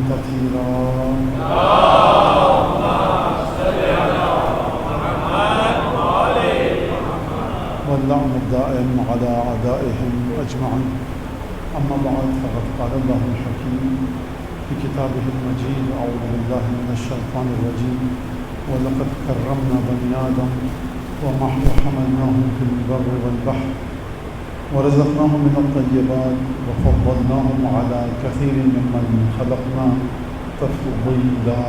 كثيرا واللعن الدائم على أعدائهم أجمعين. أما بعد فقد قال الله الحكيم في كتابه المجيد: أعوذ بالله من الشيطان الرجيم. ولقد كرمنا بني آدم وحملناهم في البر والبحر ورزقناهم من الطيبات وفضلناهم على كثير ممن خلقنا تفضيلا.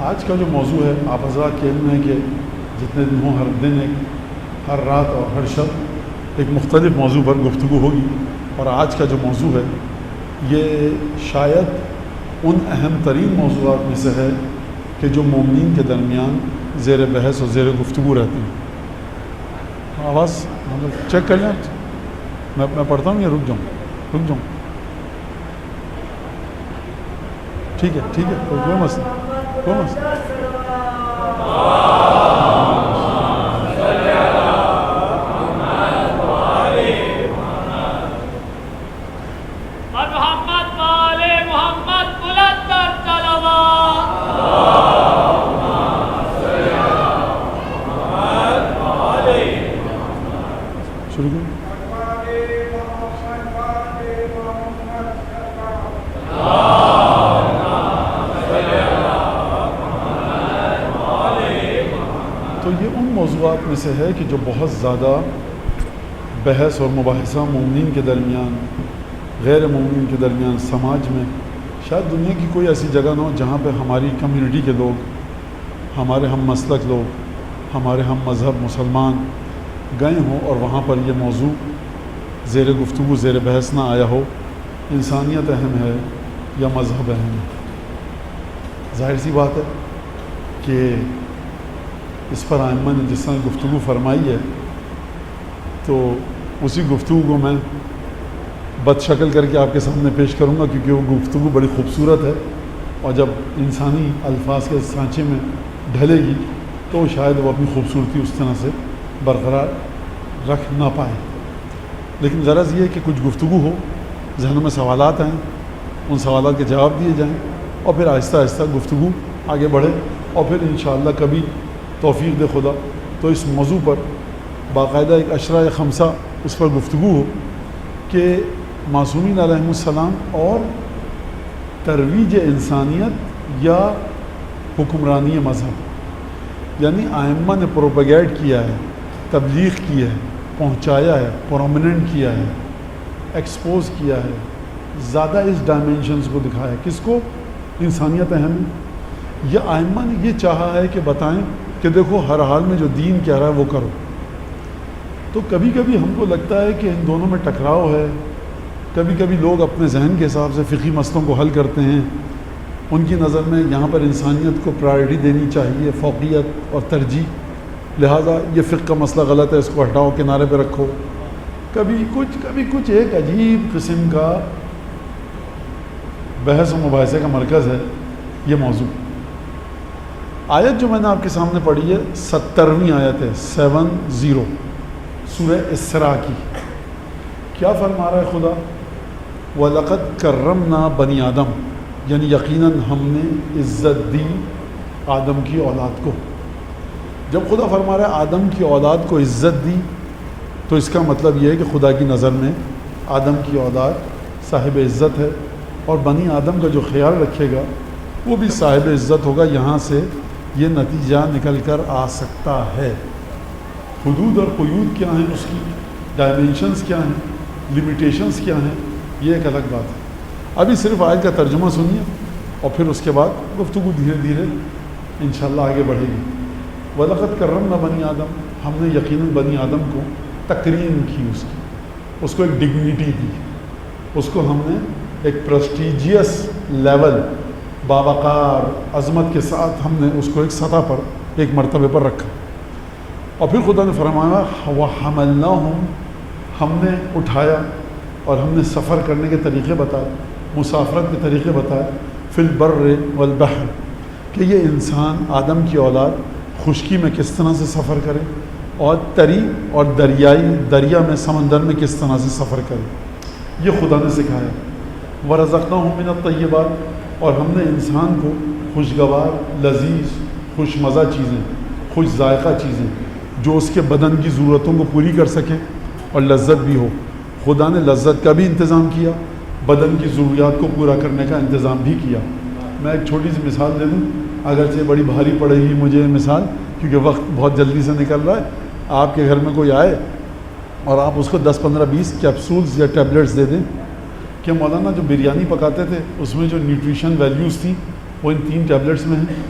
آج کا جو موضوع ہے، آپ حضرات کے علم ہے کہ جتنے دن ہوں ہر دن ہر رات اور ہر شب ایک مختلف موضوع پر گفتگو ہوگی، اور آج کا جو موضوع ہے یہ شاید ان اہم ترین موضوعات میں سے ہے کہ جو مومنین کے درمیان زیر بحث اور زیر گفتگو رہتے ہیں۔ آواز چیک کر لیں، میں پڑھتا ہوں یا رک جاؤں؟ ٹھیک ہے کوئی مسئلہ میں سے ہے کہ جو بہت زیادہ بحث اور مباحثہ مومنین کے درمیان غیر مومنین کے درمیان سماج میں شاید دنیا کی کوئی ایسی جگہ نہ ہو جہاں پہ ہماری کمیونٹی کے لوگ، ہمارے ہم مسلک لوگ، ہمارے ہم مذہب مسلمان گئے ہوں اور وہاں پر یہ موضوع زیر گفتگو زیر بحث نہ آیا ہو۔ انسانیت اہم ہے یا مذہب اہم ہے؟ ظاہر سی بات ہے کہ اس پر ائمہ نے جس طرح گفتگو فرمائی ہے تو اسی گفتگو کو میں بد شکل کر کے آپ کے سامنے پیش کروں گا، کیونکہ وہ گفتگو بڑی خوبصورت ہے، اور جب انسانی الفاظ کے سانچے میں ڈھلے گی تو شاید وہ اپنی خوبصورتی اس طرح سے برقرار رکھ نہ پائے۔ لیکن غرض یہ ہے کہ کچھ گفتگو ہو، ذہنوں میں سوالات آئیں، ان سوالات کے جواب دیے جائیں، اور پھر آہستہ آہستہ گفتگو آگے بڑھے، اور پھر انشاءاللہ کبھی توفیق دے خدا تو اس موضوع پر باقاعدہ ایک عشرہ خمسہ اس پر گفتگو ہو کہ معصومین علیہم السلام اور ترویج انسانیت یا حکمرانی مذہب، یعنی ائمہ نے پروپیگیٹ کیا ہے، تبلیغ کی ہے، پہنچایا ہے، پرومیننٹ کیا ہے، ایکسپوز کیا ہے، زیادہ اس ڈائمینشنز کو دکھایا ہے۔ کس کو؟ انسانیت اہم ہے۔ یا ائمہ نے یہ چاہا ہے کہ بتائیں کہ دیکھو ہر حال میں جو دین کہہ رہا ہے وہ کرو۔ تو کبھی کبھی ہم کو لگتا ہے کہ ان دونوں میں ٹکراؤ ہے، کبھی کبھی لوگ اپنے ذہن کے حساب سے فقہی مسئلوں کو حل کرتے ہیں، ان کی نظر میں یہاں پر انسانیت کو پرائرٹی دینی چاہیے، فوقیت اور ترجیح، لہٰذا یہ فقہ کا مسئلہ غلط ہے، اس کو ہٹاؤ، کنارے پہ رکھو۔ کبھی کچھ ایک عجیب قسم کا بحث و مباحثے کا مرکز ہے یہ موضوع۔ آیت جو میں نے آپ کے سامنے پڑھی ہے 70ویں آیت ہے، 70 سورہ اسراء کی۔ کیا فرما رہا ہے خدا؟ وَلَقَدْ كَرَّمْنَا بَنِي آدم، یعنی یقیناً ہم نے عزت دی آدم کی اولاد کو۔ جب خدا فرما رہا ہے آدم کی اولاد کو عزت دی تو اس کا مطلب یہ ہے کہ خدا کی نظر میں آدم کی اولاد صاحب عزت ہے، اور بنی آدم کا جو خیال رکھے گا وہ بھی صاحب عزت ہوگا۔ یہاں سے یہ نتیجہ نکل کر آ سکتا ہے۔ حدود اور قیود کیا ہیں، اس کی ڈائمینشنز کیا ہیں، لمیٹیشنز کیا ہیں، یہ ایک الگ بات ہے۔ ابھی صرف آیت کا ترجمہ سنیے اور پھر اس کے بعد گفتگو دھیرے دھیرے انشاءاللہ آگے بڑھے گی۔ وَلَقَدْ كَرَّمْنَا بَنِي آدم، ہم نے یقیناً بنی آدم کو تکریم کی، اس کو ایک ڈگنیٹی دی، اس کو ہم نے ایک پریسٹیجیس لیول باوقار عظمت کے ساتھ ہم نے اس کو ایک سطح پر ایک مرتبے پر رکھا۔ اور پھر خدا نے فرمایا وَحَمَلْنَاهُمْ، ہم نے اٹھایا اور ہم نے سفر کرنے کے طریقے بتائے، مسافرت کے طریقے بتائے، فی البر والبحر، کہ یہ انسان آدم کی اولاد خشکی میں کس طرح سے سفر کرے اور تری اور دریا میں سمندر میں کس طرح سے سفر کرے، یہ خدا نے سکھایا۔ وَرَزَقْنَاهُم مِّنَ الطَّيِّبَاتِ، اور ہم نے انسان کو خوشگوار، لذیذ، خوش مزہ چیزیں، خوش ذائقہ چیزیں جو اس کے بدن کی ضرورتوں کو پوری کر سکیں اور لذت بھی ہو۔ خدا نے لذت کا بھی انتظام کیا، بدن کی ضروریات کو پورا کرنے کا انتظام بھی کیا۔ میں ایک چھوٹی سی مثال دے دوں، اگرچہ بڑی بھاری پڑے گی مجھے مثال، کیونکہ وقت بہت جلدی سے نکل رہا ہے۔ آپ کے گھر میں کوئی آئے اور آپ اس کو 10 15 20 کیپسولز یا ٹیبلٹس دے دیں کہ مولانا جو بریانی پکاتے تھے اس میں جو نیوٹریشن ویلیوز تھیں وہ ان 3 ٹیبلٹس میں ہیں،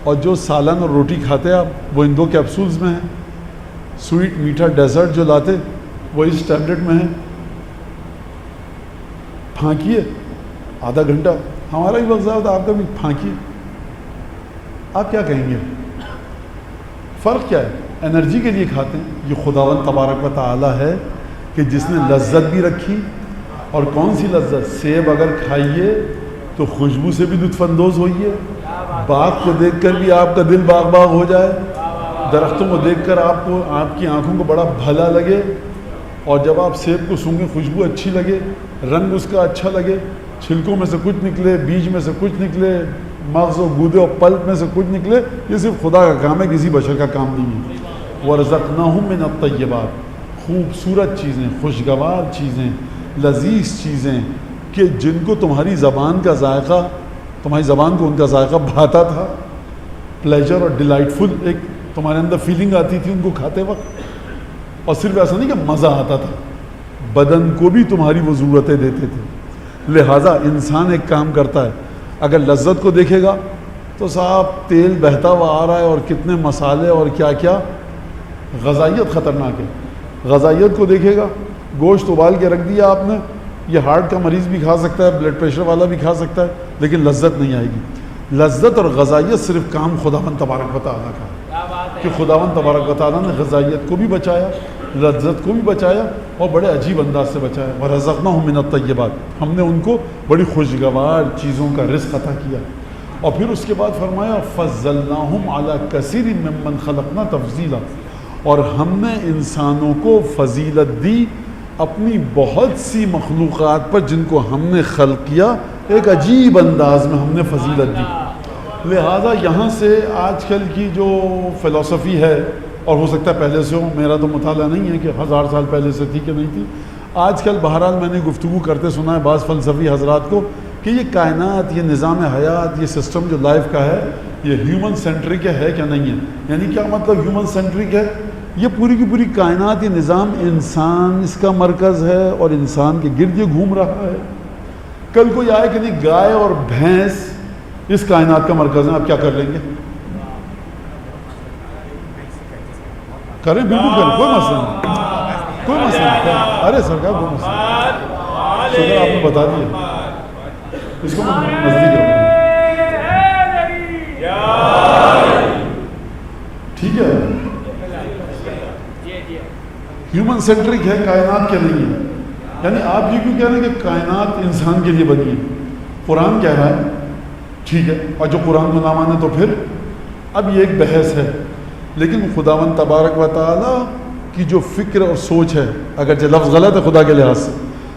اور جو سالن اور روٹی کھاتے آپ وہ ان 2 کیپسولز میں ہیں، سویٹ میٹھا ڈیزرٹ جو لاتے وہ اس ٹیبلٹ میں ہیں۔ پھانکیے آدھا گھنٹہ، ہمارا بھی وقت ضائع ہوتا ہے، آپ کا بھی پھانکیے، آپ کیا کہیں گے؟ فرق کیا ہے؟ انرجی کے لیے کھاتے ہیں۔ یہ خداوند تبارک و تعالی ہے کہ جس نے لذت بھی رکھی، اور کون سی لذت؟ سیب اگر کھائیے تو خوشبو سے بھی لطف اندوز ہوئیے، باغ کو دیکھ کر بھی آپ کا دل باغ باغ ہو جائے، درختوں کو دیکھ کر آپ کی آنکھوں کو بڑا بھلا لگے، اور جب آپ سیب کو سونگیں خوشبو اچھی لگے، رنگ اس کا اچھا لگے، چھلکوں میں سے کچھ نکلے، بیج میں سے کچھ نکلے، مغز و گودے اور پلپ میں سے کچھ نکلے، یہ صرف خدا کا کام ہے، کسی بشر کا کام نہیں ہے۔ وَرَزَقْنَاهُم مِّنَ الطَّيِّبَاتِ، خوبصورت چیزیں، خوشگوار چیزیں، لذیذ چیزیں کہ جن کو تمہاری زبان کا ذائقہ، تمہاری زبان کو ان کا ذائقہ بھاتا تھا، پلیجر اور ڈیلائٹفل ایک تمہارے اندر فیلنگ آتی تھی ان کو کھاتے وقت، اور صرف ایسا نہیں کہ مزہ آتا تھا، بدن کو بھی تمہاری وہ ضرورتیں دیتے تھے۔ لہٰذا انسان ایک کام کرتا ہے، اگر لذت کو دیکھے گا تو صاحب تیل بہتا ہوا آ رہا ہے اور کتنے مسالے اور کیا کیا، غذائیت خطرناک ہے۔ غذائیت کو دیکھے گا، گوشت ابال کے رکھ دیا آپ نے، یہ ہارٹ کا مریض بھی کھا سکتا ہے، بلڈ پریشر والا بھی کھا سکتا ہے، لیکن لذت نہیں آئے گی۔ لذت اور غذائیت صرف کام خداوند تبارک و تعالیٰ کا ہے، کہ خداوند تبارک و تعالیٰ نے غذائیت کو بھی بچایا، لذت کو بھی بچایا، اور بڑے عجیب انداز سے بچایا۔ وَرَزَقْنَاهُم مِّنَ الطَّيِّبَاتِ، ہم نے ان کو بڑی خوشگوار چیزوں کا رزق عطا کیا، اور پھر اس کے بعد فرمایا فَضَّلْنَاهُمْ عَلَىٰ كَثِيرٍ مِّمَّنْ خَلَقْنَا تَفْضِيلًا، اور ہم نے انسانوں کو فضیلت دی اپنی بہت سی مخلوقات پر جن کو ہم نے خلق کیا، ایک عجیب انداز میں ہم نے فضیلت دی۔ لہٰذا یہاں سے آج کل کی جو فلسفی ہے، اور ہو سکتا ہے پہلے سے ہو، میرا تو مطالعہ نہیں ہے کہ 1000 سال پہلے سے تھی کہ نہیں تھی، آج کل بہرحال میں نے گفتگو کرتے سنا ہے بعض فلسفی حضرات کو کہ یہ کائنات، یہ نظام حیات، یہ سسٹم جو لائف کا ہے، یہ ہیومن سینٹرک ہے کیا نہیں ہے؟ یعنی کیا مطلب ہیومن سینٹرک ہے؟ یہ پوری کی پوری کائنات، یہ نظام انسان اس کا مرکز ہے اور انسان کے گرد یہ گھوم رہا ہے۔ کل کوئی آئے کہ نہیں گائے اور بھینس اس کائنات کا مرکز ہے، آپ کیا کر لیں گے؟ کریں، بالکل کریں، کوئی مسئلہ نہیں، کوئی مسئلہ نہیں، ارے سرکار کوئی مسئلہ نہیں، شکر آپ نے بتا دیا، اس کو نزدیک رکھیں، ٹھیک ہے؟ ہیومن سینٹرک ہے، کائنات کے نہیں ہے۔ یعنی آپ یہ کیوں کہہ رہے ہیں کہ کائنات انسان کے لیے بنی ہے؟ قرآن کہہ رہا ہے، ٹھیک ہے، اور جو قرآن کو نہ مانے تو پھر اب یہ ایک بحث ہے، لیکن خداوند تبارک و تعالیٰ کی جو فکر اور سوچ ہے، اگرچہ لفظ غلط ہے خدا کے لحاظ سے،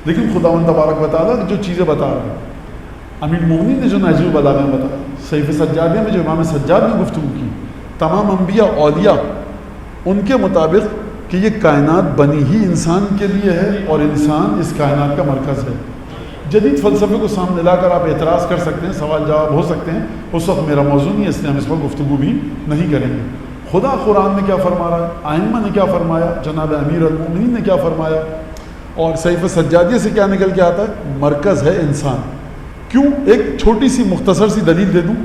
لیکن خداوند تبارک و تعالیٰ جو چیزیں بتا رہا ہے، امیر المومنین نے جو نہج البلاغہ میں بتایا، صحیفہ سجادیہ میں جو امام سجاد نے گفتگو کی، تمام انبیاء اولیاء ان کے مطابق کہ یہ کائنات بنی ہی انسان کے لیے ہے اور انسان اس کائنات کا مرکز ہے۔ جدید فلسفے کو سامنے لا کر آپ اعتراض کر سکتے ہیں، سوال جواب ہو سکتے ہیں، اس وقت میرا موضوع نہیں ہے، اس لیے ہم اس پر گفتگو بھی نہیں کریں گے۔ خدا قرآن میں کیا فرما رہا ہے، آئمہ نے کیا فرمایا، جناب امیر المومنین نے کیا فرمایا، اور صحیفہ سجادیہ سے کیا نکل کے آتا ہے؟ مرکز ہے انسان۔ کیوں؟ ایک چھوٹی سی مختصر سی دلیل دے دوں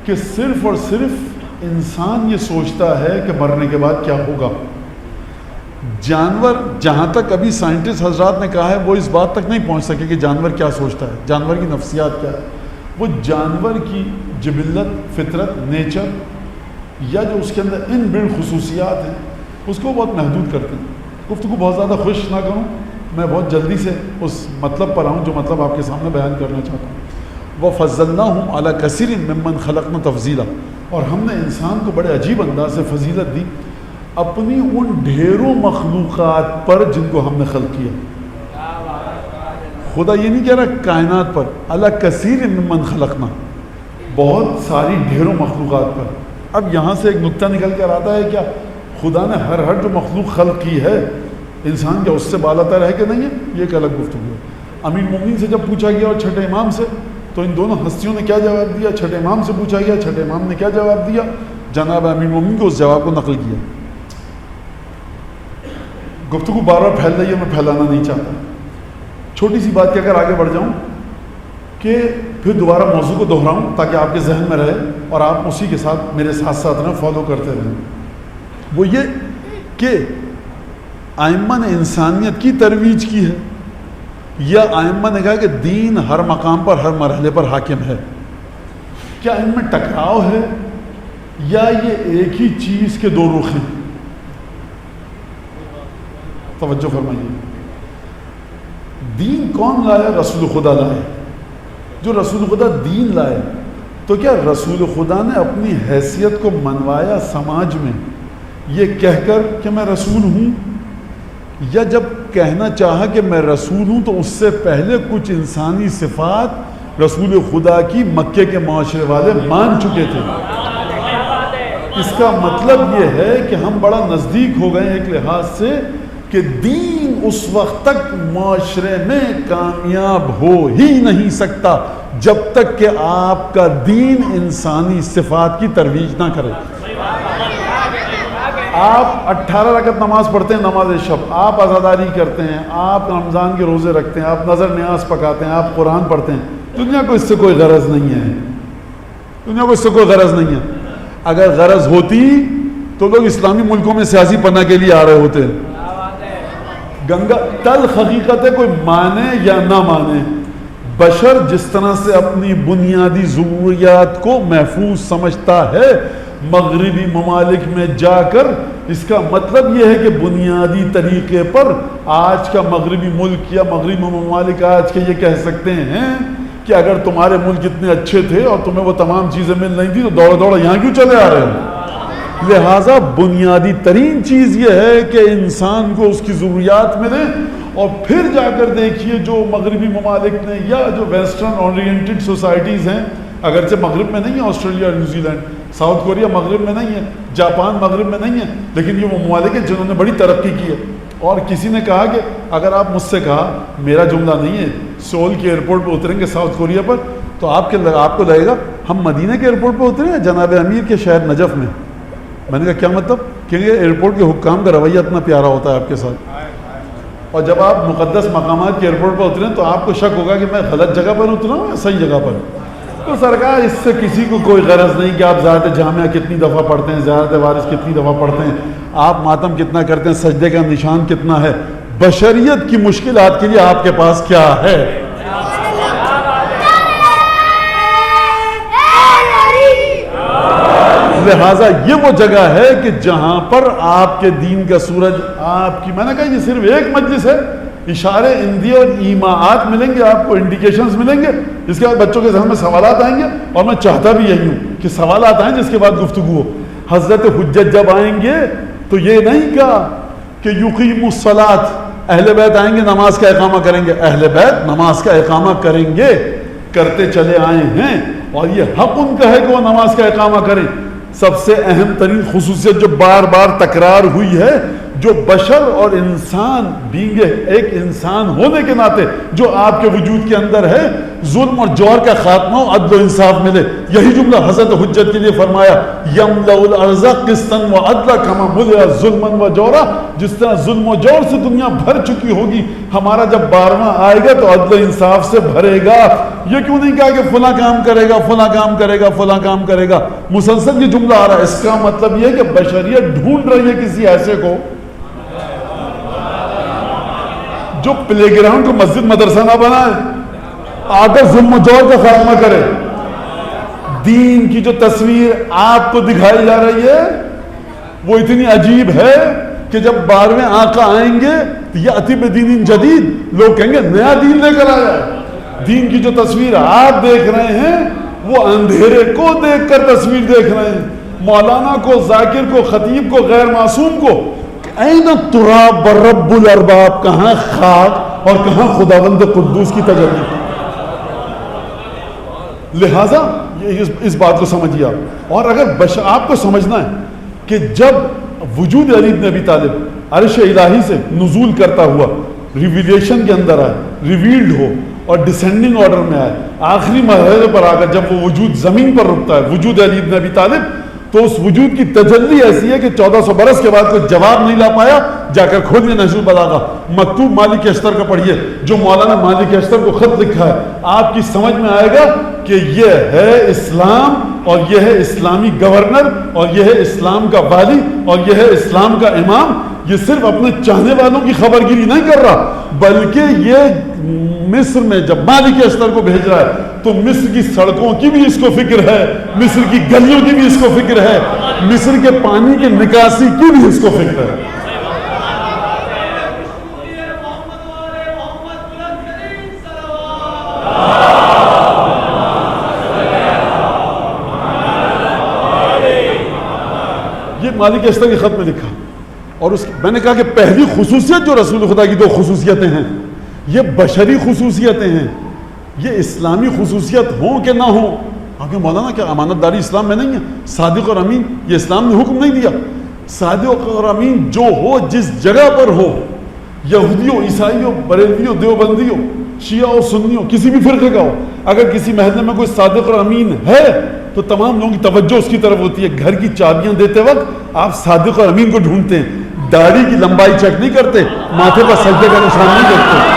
کہ صرف اور صرف انسان یہ سوچتا ہے کہ مرنے کے بعد کیا ہوگا۔ جانور، جہاں تک ابھی سائنٹسٹ حضرات نے کہا ہے، وہ اس بات تک نہیں پہنچ سکے کہ جانور کیا سوچتا ہے، جانور کی نفسیات کیا ہے۔ وہ جانور کی جبلت، فطرت، نیچر، یا جو اس کے اندر ان بلڈ خصوصیات ہیں، اس کو بہت محدود کرتے ہیں۔ گفتگو بہت زیادہ خوش نہ کروں، میں بہت جلدی سے اس مطلب پر آؤں جو مطلب آپ کے سامنے بیان کرنا چاہتا ہوں۔ وَفَضَّلْنَاهُمْ عَلَىٰ كَثِيرٍ مِّمَّنْ خَلَقْنَا تَفْضِيلًا، اور ہم نے انسان کو بڑے عجیب انداز سے فضیلت دی اپنی ان ڈھیروں مخلوقات پر جن کو ہم نے خلق کیا. خدا یہ نہیں کہہ رہا کائنات پر، اللہ کثیر ممن خلقنا، بہت ساری ڈھیروں مخلوقات پر. اب یہاں سے ایک نکتہ نکل کر آتا ہے کیا خدا نے ہر جو مخلوق خلق کی ہے انسان کیا اس سے بالاتر ہے کہ نہیں ہے؟ یہ ایک الگ گفتگو ہے. امیر المومنین سے جب پوچھا گیا اور چھٹے امام سے تو ان دونوں ہستیوں نے کیا جواب دیا؟ چھٹے امام سے پوچھا گیا، چھٹے امام نے کیا جواب دیا؟ جناب امیر المومنین کو اس جواب کو نقل کیا. گفتگو بار بار پھیل رہی ہے، میں پھیلانا نہیں چاہتا. چھوٹی سی بات کہہ کر آگے بڑھ جاؤں کہ پھر دوبارہ موضوع کو دہراؤں تاکہ آپ کے ذہن میں رہے اور آپ اسی کے ساتھ میرے ساتھ ساتھ نہ فالو کرتے رہیں. وہ یہ کہ ائمہ نے انسانیت کی ترویج کی ہے یا ائمہ نے کہا کہ دین ہر مقام پر ہر مرحلے پر حاکم ہے؟ کیا ان میں ٹکراؤ ہے یا یہ ایک ہی چیز کے دو رخ ہیں؟ توجہ فرمائیے. دین کون لائے؟ رسول خدا لائے. جو رسول خدا دین لائے تو کیا رسول خدا نے اپنی حیثیت کو منوایا سماج میں یہ کہہ کر کہ میں رسول ہوں، یا جب کہنا چاہا کہ میں رسول ہوں تو اس سے پہلے کچھ انسانی صفات رسول خدا کی مکے کے معاشرے والے مان چکے تھے؟ اس کا مطلب یہ ہے کہ ہم بڑا نزدیک ہو گئے ایک لحاظ سے کہ دین اس وقت تک معاشرے میں کامیاب ہو ہی نہیں سکتا جب تک کہ آپ کا دین انسانی صفات کی ترویج نہ کرے. آپ 18 رکعت نماز پڑھتے ہیں نماز شب، آپ عزاداری کرتے ہیں، آپ رمضان کے روزے رکھتے ہیں، آپ نظر نیاز پکاتے ہیں، آپ قرآن پڑھتے ہیں. دنیا کو اس سے کوئی غرض نہیں ہے، دنیا کو اس سے کوئی غرض نہیں ہے. اگر غرض ہوتی تو لوگ اسلامی ملکوں میں سیاسی پناہ کے لیے آ رہے ہوتے. گنگا تلخ حقیقت ہے، کوئی مانے یا نہ مانے، بشر جس طرح سے اپنی بنیادی ضروریات کو محفوظ سمجھتا ہے مغربی ممالک میں جا کر، اس کا مطلب یہ ہے کہ بنیادی طریقے پر آج کا مغربی ملک یا مغربی ممالک آج کے یہ کہہ سکتے ہیں کہ اگر تمہارے ملک اتنے اچھے تھے اور تمہیں وہ تمام چیزیں مل رہی تھی تو دوڑا یہاں کیوں چلے آ رہے ہیں؟ لہٰذا بنیادی ترین چیز یہ ہے کہ انسان کو اس کی ضروریات ملے. اور پھر جا کر دیکھیے جو مغربی ممالک نے یا جو ویسٹرن اورینٹڈ سوسائٹیز ہیں، اگرچہ مغرب میں نہیں ہے، آسٹریلیا اور نیوزی لینڈ، ساؤتھ کوریا مغرب میں نہیں ہے، جاپان مغرب میں نہیں ہے، لیکن یہ وہ ممالک ہیں جنہوں نے بڑی ترقی کی ہے. اور کسی نے کہا کہ اگر آپ مجھ سے کہا، میرا جملہ نہیں ہے، سول کے ایئرپورٹ پہ اتریں گے ساؤتھ کوریا پر تو آپ کو لگے گا ہم مدینہ کے ایئرپورٹ پہ اترے ہیں جناب امیر کے شہر نجف میں. میں نے کہا کیا مطلب؟ کہ ایئرپورٹ کے حکام کا رویہ اتنا پیارا ہوتا ہے آپ کے ساتھ، اور جب آپ مقدس مقامات کے ایئرپورٹ پر اتریں تو آپ کو شک ہوگا کہ میں غلط جگہ پر اترا ہوں یا صحیح جگہ پر. تو سرکار اس سے کسی کو کوئی غرض نہیں کہ آپ زیارت جامعہ کتنی دفعہ پڑھتے ہیں، زیارت وارث کتنی دفعہ پڑھتے ہیں، آپ ماتم کتنا کرتے ہیں، سجدے کا نشان کتنا ہے. بشریت کی مشکلات کے لیے آپ کے پاس کیا ہے؟ لہٰذا یہ وہ جگہ ہے کہ جہاں پر آپ کے دین کا سورج آپ کی، میں نے کہا یہ صرف ایک مجلس ہے، اشارے اندیے اور ایماعات ملیں گے آپ کو، انڈیکیشنز ملیں گے. اس کے بعد بچوں کے ذہن میں سوالات آئیں گے اور میں چاہتا بھی یہی ہوں کہ سوالات آئیں جس کے بعد گفتگو ہو. حضرت حجت جب آئیں گے تو یہ نہیں کہا کہ یقیم الصلاۃ، اہل بیت آئیں گے نماز کا اقامہ کریں گے. اہل بیت نماز کا اقامہ کریں گے، کرتے چلے آئے ہیں، اور یہ حق ان کا ہے کہ وہ نماز کا اقامہ کریں. سب سے اہم ترین خصوصیت جو بار بار تکرار ہوئی ہے، جو بشر اور انسان بینگ ایک انسان ہونے کے ناطے جو آپ کے وجود کے اندر ہے، ظلم اور جور کا خاتمہ و عدل و انصاف ملے. یہی جملہ حضرت حجت کے لیے فرمایا، یملأ الارض قسطا وعدلا کما ملئت ظلما وجورا. جس طرح ظلم و جور سے دنیا بھر چکی ہوگی، ہمارا جب 12واں آئے گا تو عدل و انصاف سے بھرے گا. یہ کیوں نہیں کہا کہ فلاں کام کرے گا، فلاں کام کرے گا، فلاں کام کرے گا؟ مسلسل یہ جملہ آ رہا ہے. اس کا مطلب یہ ہے کہ بشریت ڈھونڈ رہی ہے کسی ایسے کو جو پلے گراؤنڈ کو مسجد مدرسہ نہ بنائے، آ کر ظلم و جور کا خاتمہ کرے. دین کی جو تصویر آپ کو دکھائی جا رہی ہے وہ اتنی عجیب ہے کہ جب 12ویں آقا آئیں گے یأتی بدین جدید، لوگ کہیں گے نیا دین لے کر آیا. دین کی جو تصویر آپ دیکھ رہے ہیں وہ اندھیرے کو دیکھ کر تصویر دیکھ رہے ہیں. مولانا کو, ذاکر کو, خطیب کو, غیر معصوم کو این التراب رب الارباب, کہاں خاک اور کہاں خداوند قدوس کی تجلی. لہذا اس بات کو سمجھیے آپ. اور اگر آپ کو سمجھنا ہے کہ جب وجود علی بن ابی طالب عرش الہی سے نزول کرتا ہوا ریویلیشن کے اندر آئے, ریویلڈ ہو اور ڈسینڈنگ آرڈر میں آئے, آخری مرحلے پر آ کر جب وہ وجود زمین پر رکتا ہے, وجود علی بن ابی طالب, تو اس وجود کی تجلی ایسی ہے کہ 1400 برس کے بعد کوئی جواب نہیں لا پایا. جا کر کھولنے نہج البلاغہ مکتوب مالک اشتر کا پڑھیے, جو مولانا مالک اشتر کو خط لکھا ہے, آپ کی سمجھ میں آئے گا کہ یہ ہے اسلام, اور یہ ہے اسلامی گورنر, اور یہ ہے اسلام کا والی, اور یہ ہے اسلام کا امام. یہ صرف اپنے چاہنے والوں کی خبر گیری نہیں کر رہا, بلکہ یہ مصر میں جب مالک اشتر کو بھیج رہا ہے تو مصر کی سڑکوں کی بھی اس کو فکر ہے, مصر کی گلیوں کی بھی اس کو فکر ہے, مصر کے پانی کی نکاسی کی بھی اس کو فکر ہے. یہ مالک اشتر کے خط میں لکھا. اور میں نے کہا کہ پہلی خصوصیت جو رسول خدا کی 2 خصوصیتیں ہیں, یہ بشری خصوصیتیں ہیں. یہ اسلامی خصوصیت ہوں کہ نہ ہوں. آگے مولانا کیا امانت داری اسلام میں نہیں ہے؟ صادق اور امین یہ اسلام نے حکم نہیں دیا. صادق اور امین جو ہو, جس جگہ پر ہو, یہودی ہو, عیسائی ہو, بریلوی ہو, دیوبندی ہو, شیعہ ہو, سنی ہو, کسی بھی فرقے کا ہو, اگر کسی محلے میں کوئی صادق اور امین ہے تو تمام لوگوں کی توجہ اس کی طرف ہوتی ہے. گھر کی چابیاں دیتے وقت آپ صادق اور امین کو ڈھونڈتے ہیں, داڑھی کی لمبائی چیک نہیں کرتے, ماتھے پر سجدے کا نشان نہیں دیکھتے.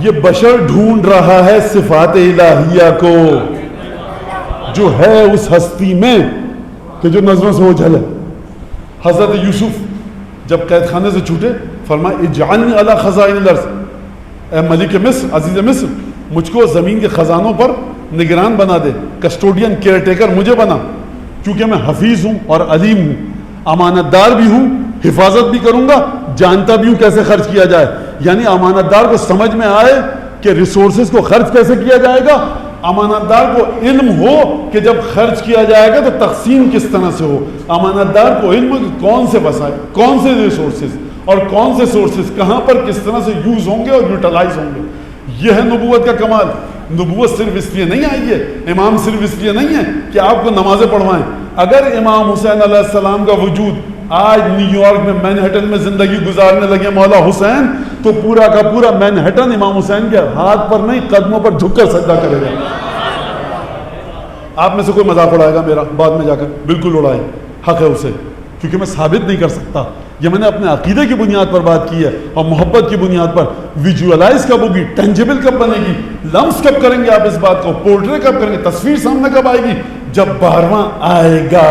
یہ بشر ڈھونڈ رہا ہے صفات الہیہ کو جو ہے اس ہستی میں کہ جو نظروں سے اوجھل ہے. حضرت یوسف جب قید خانے سے چھوٹے فرمایا اجعلنی علی خزائن الارض, اے ملک مصر, عزیز مصر, مجھ کو زمین کے خزانوں پر نگران بنا دے, کسٹوڈین, کیئر ٹیکر مجھے بنا, کیونکہ میں حفیظ ہوں اور علیم ہوں, امانت دار بھی ہوں, حفاظت بھی کروں گا, جانتا بھی ہوں کیسے خرچ کیا جائے. یعنی امانت دار کو سمجھ میں آئے کہ ریسورسز کو خرچ کیسے کیا جائے گا, امانت دار کو علم ہو کہ جب خرچ کیا جائے گا تو تقسیم کس طرح سے ہو, امانت دار کو علم ہو کہ کون سے وسائل, کون سے ریسورسز اور کون سے سورسز کہاں پر کس طرح سے یوز ہوں گے اور یوٹیلائز ہوں گے. یہ ہے نبوت کا کمال. نبوت صرف اس لیے نہیں آئی ہے, امام صرف اس لیے نہیں ہے کہ آپ کو نمازیں پڑھوائیں. اگر امام حسین علیہ السلام کا وجود آج نیو یارک میں مینہٹن میں زندگی گزارنے لگے مولا حسین, تو پورا کا پورا مینہٹن امام حسین کے ہاتھ پر نہیں قدموں پر جھک کر سجدہ کرے گا. آپ میں سے کوئی مذاق اڑائے گا میرا بعد میں جا کر, بالکل اڑائے, حق ہے اسے, کیونکہ میں ثابت نہیں کر سکتا. یہ میں نے اپنے عقیدے کی بنیاد پر بات کی ہے اور محبت کی بنیاد پر. ویژولائز کب ہوگی, ٹینجیبل کب بنے گی, لمس کب کریں گے آپ اس بات کو, پورٹریٹ کب کریں گے, تصویر سامنے کب آئے گی, جب 12واں آئے گا.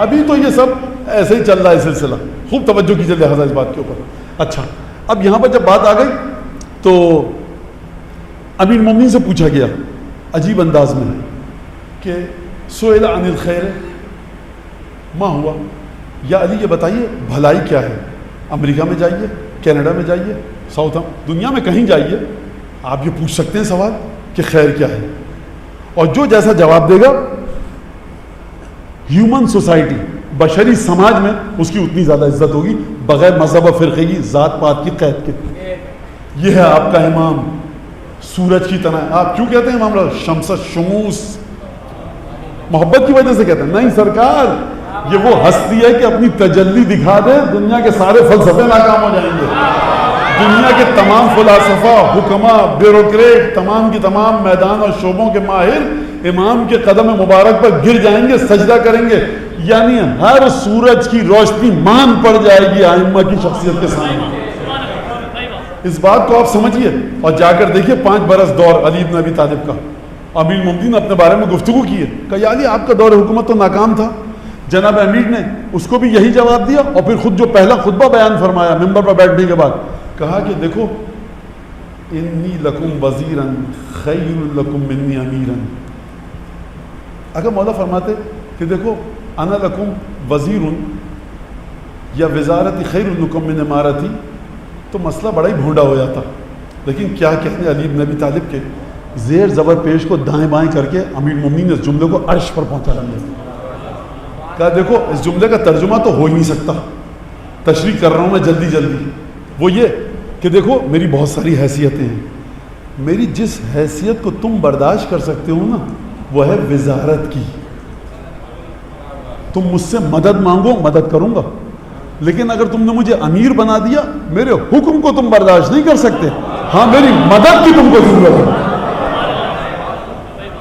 ابھی تو یہ سب ایسے ہی چل رہا ہے سلسلہ. خوب توجہ کیجیے لہٰذا اس بات کے اوپر. اچھا, اب یہاں پر جب بات آ گئی تو امیر المومنین سے پوچھا گیا عجیب انداز میں کہ سئل عن الخیر ما ہوا, یا علی یہ بتائیے بھلائی کیا ہے. امریکہ میں جائیے, کینیڈا میں جائیے, ساؤتھ دنیا میں کہیں جائیے, آپ یہ پوچھ سکتے ہیں سوال کہ خیر کیا ہے, اور جو جیسا جواب دے گا ہیومن سوسائٹی, بشری سماج میں اس کی اتنی زیادہ عزت ہوگی بغیر مذہب و فرقے کی, ذات پات کی قید کے. یہ ہے آپ کا امام, سورج کی طرح. آپ کیوں کہتے ہیں امام شمس شموس؟ محبت کی وجہ سے کہتے ہیں؟ نہیں سرکار, یہ وہ ہستی ہے کہ اپنی تجلی دکھا دے, دنیا کے سارے فلسفے ناکام ہو جائیں گے. دنیا کے تمام فلاسفہ, حکما, بیوروکریٹ, تمام کی تمام میدان اور شعبوں کے ماہر امام کے قدم مبارک پر گر جائیں گے, سجدہ کریں گے. یعنی ہر سورج کی روشنی مان پڑ جائے گی ائمہ کی شخصیت کے سامنے. اس بات کو آپ سمجھیے اور جا کر دیکھیے 5 برس دور علی بن ابی طالب کا. امیر المومنین نے اپنے بارے میں گفتگو کی ہے, کہا یا علی آپ کا دور حکومت تو ناکام تھا. جناب امیر نے اس کو بھی یہی جواب دیا, اور پھر خود جو پہلا خطبہ بیان فرمایا ممبر پر بیٹھنے کے بعد, کہا کہ دیکھو انی لکم وزیرا خیر لکم منی امیرا. اگر مولا فرماتے کہ دیکھو انا لکم وزیر یا وزارت خیر لکم من امارتی, تو مسئلہ بڑا ہی بھونڈا ہو جاتا. لیکن کیا کہنے علی بن ابی طالب کے زیر زبر پیش کو دائیں بائیں کر کے امیر المومنین نے اس جملے کو عرش پر پہنچا دیا. کہا دیکھو اس جملے کا ترجمہ تو ہو ہی نہیں سکتا, تشریح کر رہا ہوں میں جلدی جلدی. وہ یہ کہ دیکھو میری بہت ساری حیثیتیں ہیں, میری جس حیثیت کو تم برداشت کر سکتے ہو نا وہ ہے وزارت کی. تم مجھ سے مدد مانگو مدد کروں گا, لیکن اگر تم نے مجھے امیر بنا دیا میرے حکم کو تم برداشت نہیں کر سکتے, ہاں میری مدد کی تم کو ضرورت ہے.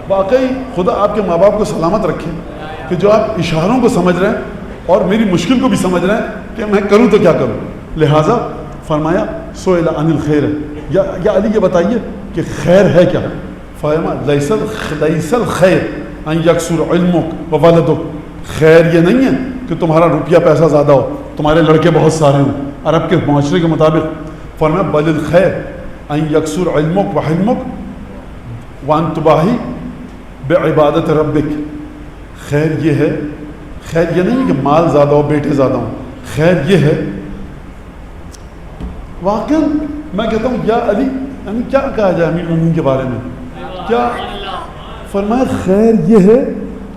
واقعی خدا آپ کے ماں باپ کو سلامت رکھے کہ جو آپ اشاروں کو سمجھ رہے ہیں اور میری مشکل کو بھی سمجھ رہے ہیں کہ میں کروں تو کیا کروں. لہٰذا فرمایا سئل عن الخیر, یا علی یہ بتائیے کہ خیر ہے کیا. فرمایا لیس الخیر ان یکثر علمک وولدک, خیر یہ نہیں ہے کہ تمہارا روپیہ پیسہ زیادہ ہو, تمہارے لڑکے بہت سارے ہوں عرب کے معاشرے کے مطابق. فرمایا بل الخیر ان یکثر علمک وحلمک وان تباہی بعبادت ربک. خیر یہ ہے, خیر یہ نہیں ہے کہ مال زیادہ ہو بیٹے زیادہ ہوں, خیر یہ ہے واقعا میں کہتا ہوں یا علی یعنی کیا کہا جائے امیر المومنین کے بارے میں, کیا فرمایا خیر یہ ہے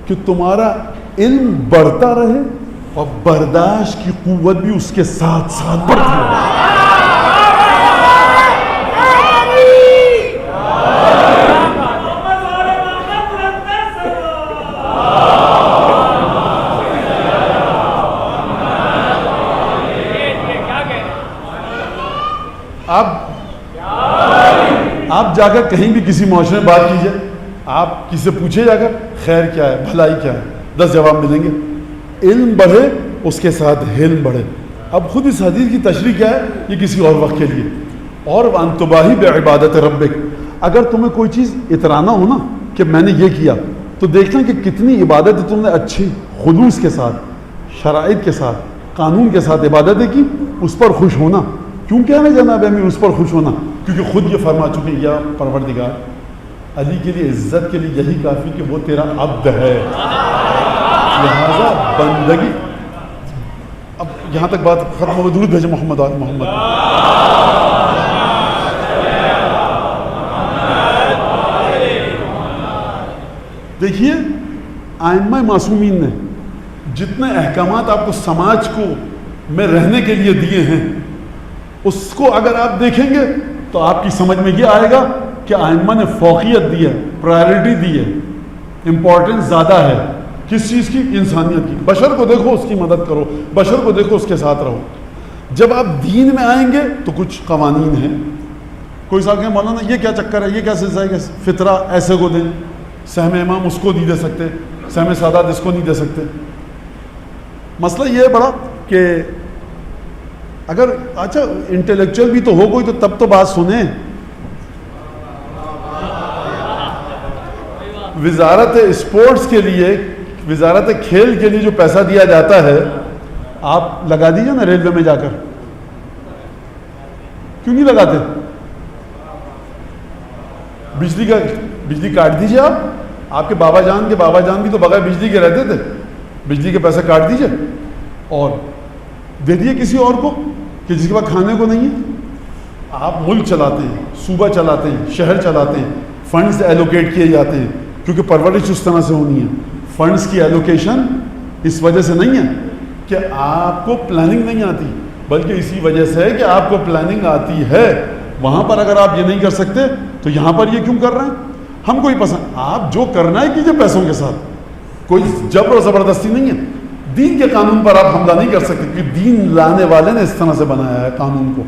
کہ تمہارا علم بڑھتا رہے اور برداشت کی قوت بھی اس کے ساتھ ساتھ بڑھتی رہے. آپ جا کر کہیں بھی کسی معاشرے میں بات کیجئے, آپ کسی سے پوچھے جا کر خیر کیا ہے بھلائی کیا ہے, 10 جواب ملیں گے. علم بڑھے اس کے ساتھ حلم بڑھے. اب خود اس حدیث کی تشریح کیا ہے یہ کسی اور وقت کے لیے. اور وان تباہی بعبادت ربک, اگر تمہیں کوئی چیز اترانا ہو نا کہ میں نے یہ کیا تو دیکھنا کہ کتنی عبادت تم نے اچھی خلوص کے ساتھ شرائط کے ساتھ قانون کے ساتھ عبادتیں کی, اس پر خوش ہونا. کیوں کیا ہے جناب امیر اس پر خوش ہونا, کیونکہ خود یہ فرما چکے یا پروردگار علی کے لیے عزت کے لیے یہی کافی کہ وہ تیرا عبد ہے, لہذا بندگی. اب یہاں تک بات ختم ہو, درود بھیجے محمد آل محمد. دیکھیے ائمہ معصومین نے جتنے احکامات آپ کو سماج کو میں رہنے کے لیے دیے ہیں اس کو اگر آپ دیکھیں گے تو آپ کی سمجھ میں یہ آئے گا کہ ائمہ نے فوقیت دی ہے, پرائرٹی دی ہے, امپورٹنس زیادہ ہے. کس چیز کی؟ انسانیت کی. بشر کو دیکھو اس کی مدد کرو, بشر کو دیکھو اس کے ساتھ رہو. جب آپ دین میں آئیں گے تو کچھ قوانین ہیں. کوئی صاحب کہ مولانا یہ کیا چکر ہے, یہ کیا سلسلہ ہے کہ فطرہ ایسے کو دیں, سہم امام اس کو نہیں دے سکتے, سہم سادات اس کو نہیں دے سکتے. مسئلہ یہ ہے بڑا کہ اگر اچھا انٹلیکچوئل بھی تو ہو کوئی تو تب تو بات سنیں. وزارت اسپورٹس کے لیے, وزارت کھیل کے لیے جو پیسہ دیا جاتا ہے آپ لگا دیجیے نا ریلوے میں جا کر, کیوں نہیں لگاتے؟ بجلی کاٹ دیجیے. آپ کے بابا جان بھی تو بغیر بجلی کے رہتے تھے, بجلی کے پیسے کاٹ دیجیے اور دے دیے کسی اور کو کہ جس کے پاس کھانے کو نہیں ہے. آپ ملک چلاتے ہیں, صوبہ چلاتے ہیں, شہر چلاتے ہیں, فنڈز ایلوکیٹ کیے جاتے ہیں کیونکہ پرورش اس طرح سے ہونی ہے. فنڈز کی ایلوکیشن اس وجہ سے نہیں ہے کہ آپ کو پلاننگ نہیں آتی, بلکہ اسی وجہ سے ہے کہ آپ کو پلاننگ آتی ہے. وہاں پر اگر آپ یہ نہیں کر سکتے تو یہاں پر یہ کیوں کر رہے ہیں؟ ہم کوئی پسند, آپ جو کرنا ہے کیجیے پیسوں کے ساتھ, کوئی جبر و زبردستی نہیں ہے. دین کے قانون پر آپ حملہ نہیں کر سکتے کیونکہ دین لانے والے نے اس طرح سے بنایا ہے قانون کو.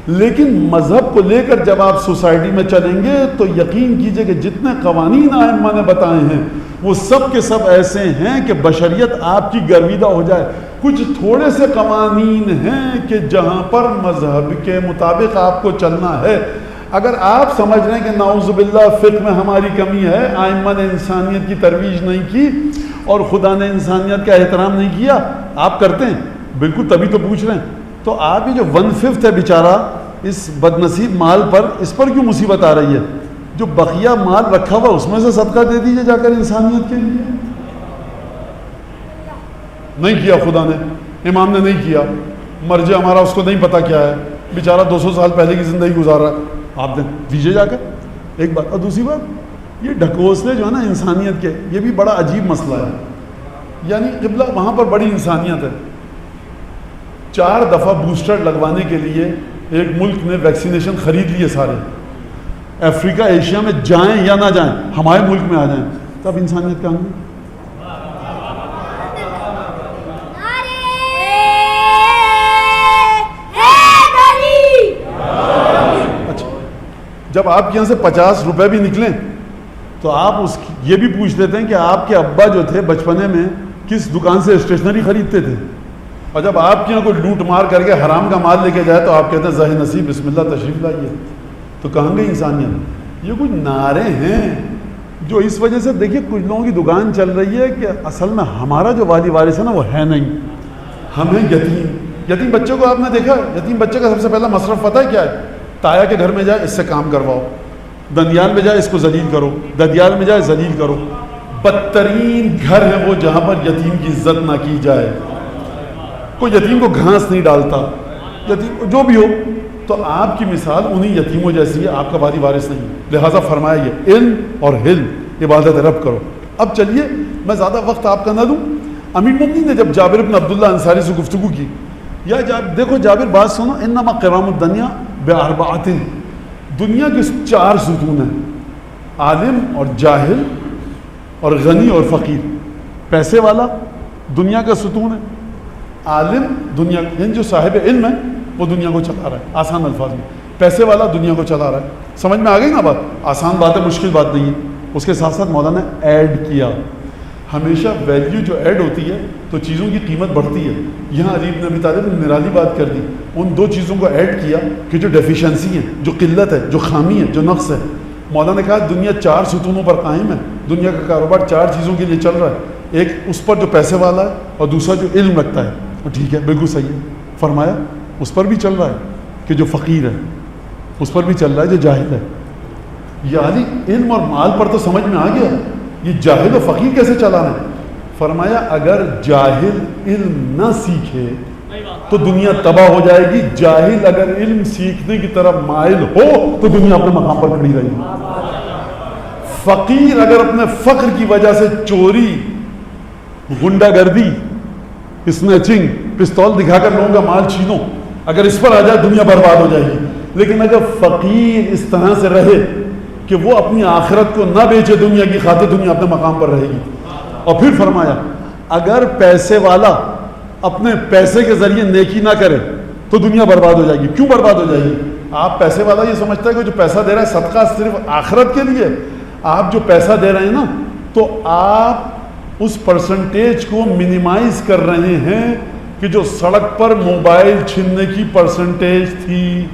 لیکن مذہب کو لے کر جب آپ سوسائٹی میں چلیں گے تو یقین کیجئے کہ جتنے قوانین ائمہ نے بتائے ہیں وہ سب کے سب ایسے ہیں کہ بشریت آپ کی گرویدہ ہو جائے. کچھ تھوڑے سے قوانین ہیں کہ جہاں پر مذہب کے مطابق آپ کو چلنا ہے. اگر آپ سمجھ رہے ہیں کہ نعوذ باللہ فقہ میں ہماری کمی ہے, ائمہ نے انسانیت کی ترویج نہیں کی اور خدا نے انسانیت کا احترام نہیں کیا, آپ کرتے ہیں بالکل تبھی تو پوچھ رہے ہیں. تو آپ یہ جو 1/5 ہے بیچارہ اس بد نصیب مال پر, اس پر کیوں مصیبت آ رہی ہے؟ جو بقیہ مال رکھا ہوا اس میں سے صدقہ دے دیجئے جا کر انسانیت کے لیے. نہیں کیا خدا نے, امام نے نہیں کیا, مرجع ہمارا اس کو نہیں پتا کیا ہے, بیچارہ 200 سال پہلے کی زندگی گزار رہا ہے, آپ دیں دیجئے جا کر. ایک بات. اور دوسری بات یہ ڈھکوسلے جو ہے نا انسانیت کے, یہ بھی بڑا عجیب مسئلہ ہے. یعنی قبلہ وہاں پر بڑی انسانیت ہے. 4 دفعہ بوسٹر لگوانے کے لیے ایک ملک نے ویکسینیشن خرید لیے سارے. افریقہ ایشیا میں جائیں یا نہ جائیں, ہمارے ملک میں آ جائیں, تب انسانیت کہاں گی؟ جب آپ کے یہاں سے 50 روپے بھی نکلیں تو آپ یہ بھی پوچھ لیتے ہیں کہ آپ کے ابا جو تھے بچپنے میں کس دکان سے اسٹیشنری خریدتے تھے. اور جب آپ کے یہاں کوئی لوٹ مار کر کے حرام کا مال لے کے جائے تو آپ کہتے ہیں ذہ نصیب بسم اللہ تشریف لائیے. تو کہاں گئی انسانیت؟ یہ کچھ نعرے ہیں جو اس وجہ سے, دیکھیے کچھ لوگوں کی دکان چل رہی ہے کہ اصل میں ہمارا جو والی وارث ہے نا وہ ہے نہیں, ہم ہیں یتیم بچوں کو. آپ نے دیکھا یتیم بچے کا سب سے پہلا مصرف پتہ ہے کیا ہے؟ تایا کے گھر میں جائے اس سے کام کرواؤ, دندیال میں جائے اس کو ذلیل کرو, ددیال میں جائے ذلیل کرو. بدترین گھر ہے وہ جہاں پر یتیم کی عزت نہ کی جائے. کوئی یتیم کو گھاس نہیں ڈالتا, یتیم جو بھی ہو. تو آپ کی مثال انہی یتیموں جیسی ہے, آپ کا والی وارث نہیں. لہٰذا فرمایا یہ علم اور حلم عبادت رب کرو. اب چلیے میں زیادہ وقت آپ کا نہ دوں. امیر المومنین نے جب جابر بن عبداللہ انصاری سے گفتگو کی, یا دیکھو جابر بات سنو, انما قوام الدنیا باربعۃ, دنیا کے 4 ستون ہیں, عالم اور جاہل اور غنی اور فقیر. پیسے والا دنیا کا ستون ہے, عالم دنیا یعنی جو صاحب علم ہے وہ دنیا کو چلا رہا ہے, آسان الفاظ میں. پیسے والا دنیا کو چلا رہا ہے. سمجھ میں آ گئی نا بات؟ آسان بات ہے, مشکل بات نہیں ہے. اس کے ساتھ ساتھ مولانا نے ایڈ کیا. ہمیشہ ویلیو جو ایڈ ہوتی ہے تو چیزوں کی قیمت بڑھتی ہے. یہاں علی بن ابی طالب نے نرالی بات کر دی. ان 2 چیزوں کو ایڈ کیا کہ جو ڈیفیشنسی ہے, جو قلت ہے, جو خامی ہے, جو نقص ہے. مولانا نے کہا دنیا 4 ستونوں پر قائم ہے, دنیا کا کاروبار 4 چیزوں کے لیے چل رہا ہے. ایک اس پر جو پیسے والا ہے, اور دوسرا جو علم رکھتا ہے. ٹھیک ہے, بالکل صحیح ہے. فرمایا اس پر بھی چل رہا ہے کہ جو فقیر ہے, اس پر بھی چل رہا ہے جو جاہل ہے. یہ علی علم اور مال پر تو سمجھ میں آ گیا, یہ جاہل و فقیر کیسے چلانا ہے؟ فرمایا اگر جاہل علم نہ سیکھے تو دنیا تباہ ہو جائے گی. جاہل اگر علم سیکھنے کی طرف مائل ہو تو دنیا اپنے مقام پر کھڑی رہے گی. فقیر اگر اپنے فقر کی وجہ سے چوری, غنڈہ گردی, اسنیچنگ, پستول دکھا کر لوگوں کا مال چھینو, اگر اس پر آ جائے دنیا برباد ہو جائے گی. لیکن اگر فقیر اس طرح سے رہے کہ وہ اپنی آخرت کو نہ بیچے دنیا کی خاطر, دنیا اپنے مقام پر رہے گی. اور پھر فرمایا اگر پیسے والا اپنے پیسے کے ذریعے نیکی نہ کرے تو دنیا برباد ہو جائے گی. کیوں برباد ہو جائے گی؟ آپ پیسے والا یہ سمجھتا ہے کہ جو پیسہ دے رہا ہے صدقہ صرف آخرت کے لیے. آپ جو پیسہ دے رہے ہیں نا, تو آپ اس پرسنٹیج کو منیمائز کر رہے ہیں کہ جو سڑک پر موبائل چھیننے کی پرسنٹیج تھی.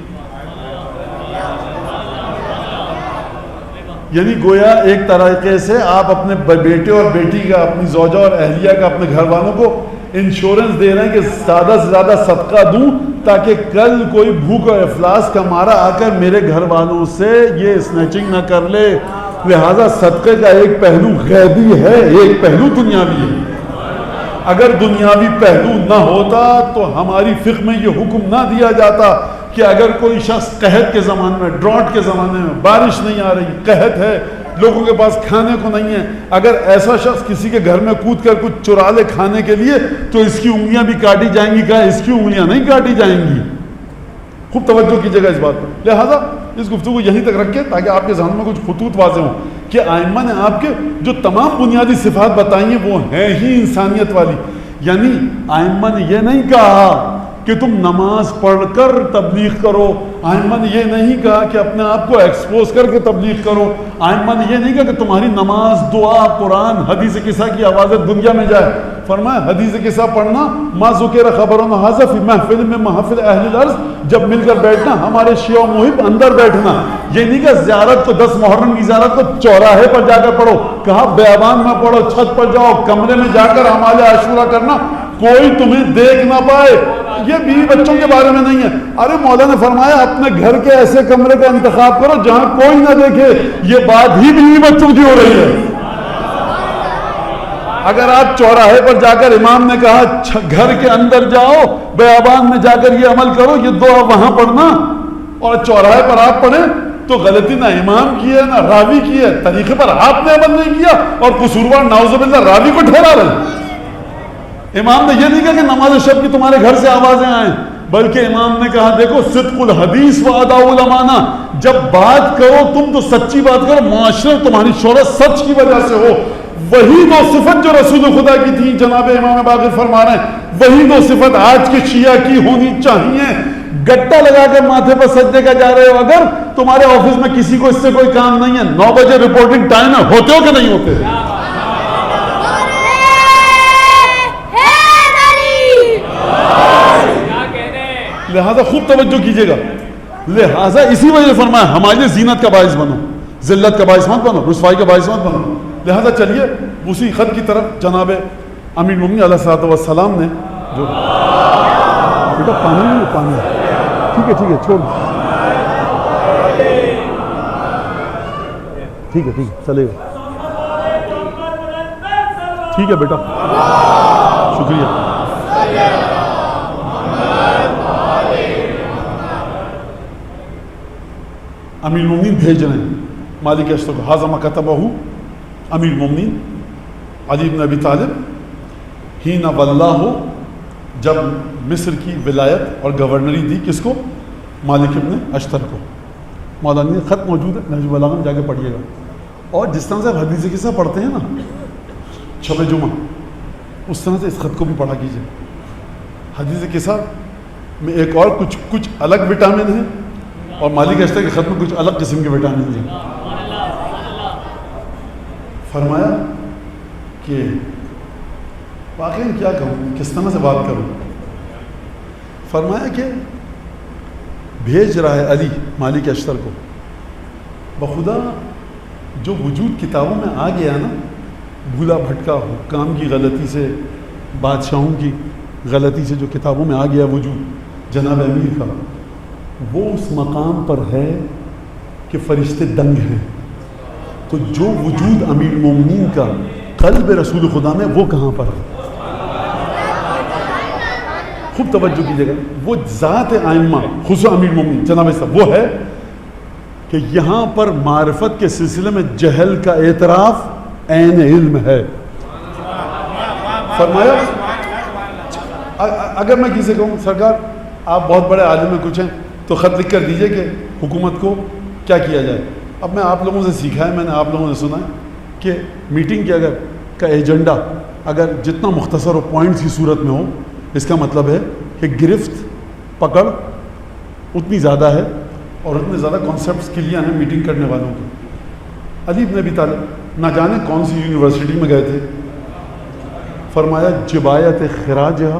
یعنی گویا ایک طریقے سے آپ اپنے بیٹے اور بیٹی کا, اپنی زوجہ اور اہلیہ کا, اپنے گھر والوں کو انشورنس دے رہے ہیں کہ زیادہ سے زیادہ صدقہ دوں تاکہ کل کوئی بھوک اور افلاس کا مارا آ کر میرے گھر والوں سے یہ اسنیچنگ نہ کر لے. لہذا صدقے کا ایک پہلو غیبی ہے, ایک پہلو دنیاوی ہے. اگر دنیاوی پہلو نہ ہوتا تو ہماری فقہ میں یہ حکم نہ دیا جاتا کہ اگر کوئی شخص قحط کے زمانے میں, ڈراٹ کے زمانے میں, بارش نہیں آ رہی, قحط ہے, لوگوں کے پاس کھانے کو نہیں ہے, اگر ایسا شخص کسی کے گھر میں کود کر کچھ چرا لے کھانے کے لیے تو اس کی انگلیاں بھی کاٹی جائیں گی. کہا اس کی انگلیاں نہیں کاٹی جائیں گی. خوب توجہ کیجیے گا اس بات پر. لہذا اس گفتگو کو یہیں تک رکھیں تاکہ آپ کے ذہن میں کچھ خطوط واضح ہوں کہ ائمہ نے آپ کے جو تمام بنیادی صفات بتائی ہیں وہ ہیں ہی انسانیت والی. یعنی ائمہ نے یہ نہیں کہا کہ تم نماز پڑھ کر تبلیغ کرو, ائمہ نے یہ نہیں کہا کہ اپنے آپ کو ایکسپوز کر کے تبلیغ کرو, ائمہ نے یہ نہیں کہا کہ تمہاری نماز, دعا, قرآن, حدیث قصہ کی آوازیں دنیا میں جائے. فرمایا حدیث قصہ پڑھنا ما ذکر خبرون ھذا فی محفل میں محفل اہل الارض, جب مل کر بیٹھنا ہمارے شیعہ و محب اندر بیٹھنا. یہ نہیں کہ زیارت کو 10 محرم کی زیارت کو چوراہے پر جا کر پڑھو, کہا بیابان میں پڑھو, چھت پر جاؤ, کمرے میں جا کر اعمال عاشورہ کرنا, کوئی تمہیں دیکھ نہ پائے. یہ بیوی بچوں کے بارے میں نہیں ہے. ارے مولا نے فرمایا اپنے گھر کے ایسے کمرے کا انتخاب کرو جہاں کوئی نہ دیکھے. یہ بات ہی بیوی بچوں کی ہو رہی ہے. اگر آپ چوراہے پر جا کر امام نے کہا گھر کے اندر جاؤ, بیابان میں جا کر یہ عمل کرو, یہ دعا وہاں پڑھنا, اور چوراہے پر آپ پڑھیں تو غلطی نہ امام کی ہے نہ راوی کی ہے، طریقے پر آپ نے عمل نہیں کیا اور قصوروار نعوذ باللہ راوی کو ٹھہرا رہے۔ امام نے یہ نہیں کہا کہ نماز شب کی تمہارے گھر سے آوازیں آئیں، بلکہ امام نے کہا دیکھو صدق الحدیث و اداء الامانہ، جب بات کرو تم تو سچی بات کرو، معاشرے تمہاری شہرت سچ کی وجہ سے ہو۔ وہی دو صفت جو رسول خدا کی تھی جناب امام باقر فرما رہے ہیں، وہی دو صفت آج کے شیعہ کی ہونی چاہیے۔ گٹا لگا کے ماتھے پر سجدے کا جا رہے ہو، اگر تمہارے آفس میں کسی کو اس سے کوئی کام نہیں ہے، 9 بجے رپورٹنگ ٹائم ہے، ہوتے ہو کہ نہیں ہوتے؟ لہذا خوب توجہ کیجئے گا، لہذا اسی وجہ سے فرمایا ہمارے لیے زینت کا باعث بنو، ذلت کا باعث مت بنو، رسوائی کا باعث مت بنو۔ لہذا چلیے اسی خط کی طرف جناب امیر المومنین علیہ الصلوۃ والسلام نے جو بیٹا پانی نہیں ہے، پانی ٹھیک ہے چھوڑ، ٹھیک ہے چلے گا، ٹھیک ہے بیٹا، شکریہ۔ امیر المومنین بھیج رہے ہیں مالک اشتر کو، ھذا ما کتبہ امیر المومنین علی بن ابی طالب حین واللہ، جب مصر کی ولایت اور گورنری دی کس کو؟ مالک ابن اشتر کو۔ مولانا نے خط موجود ہے نہج البلاغہ میں، جا کے پڑھیے گا۔ اور جس طرح سے آپ حدیث قصہ پڑھتے ہیں نا شب جمعہ، اس طرح سے اس خط کو بھی پڑھا کیجیے۔ حدیث قصہ میں ایک اور کچھ الگ وٹامن ہیں، اور مالک اشتر کے خط میں کچھ الگ قسم کے وٹامن ہیں۔ فرمایا کہ واقعی کیا کہوں، کس طرح سے بات کروں؟ فرمایا کہ بھیج رہا ہے علی مالک اشتر کو، بخدا جو وجود کتابوں میں آ گیا نا، بھولا بھٹکا حکام کی غلطی سے، بادشاہوں کی غلطی سے جو کتابوں میں آ گیا وجود جناب امیر کا، وہ اس مقام پر ہے کہ فرشتے دنگ ہیں۔ تو جو وجود امیر المومنین کا قلب رسول خدا میں، وہ کہاں پر ہے؟ خوب توجہ کیجیے گا، وہ ذات آئمہ خصوصا امیر المومنین جناب صاحب وہ ہے کہ یہاں پر معرفت کے سلسلے میں جہل کا اعتراف عین علم ہے۔ فرمایا اگر میں کسی کہوں سرکار آپ بہت بڑے عالم میں کچھ ہیں تو خط لکھ کر دیجئے کہ حکومت کو کیا کیا جائے۔ اب میں آپ لوگوں سے سیکھا ہے، میں نے آپ لوگوں سے سنا ہے کہ میٹنگ کے اگر کا ایجنڈا اگر جتنا مختصر ہو، پوائنٹس کی صورت میں ہو، اس کا مطلب ہے کہ گرفت پکڑ اتنی زیادہ ہے اور اتنے زیادہ کانسیپٹس کلیئر ہیں میٹنگ کرنے والوں کی۔ علی بن ابی طالب نہ جانے کون سی یونیورسٹی میں گئے تھے، فرمایا جبایت خراجہا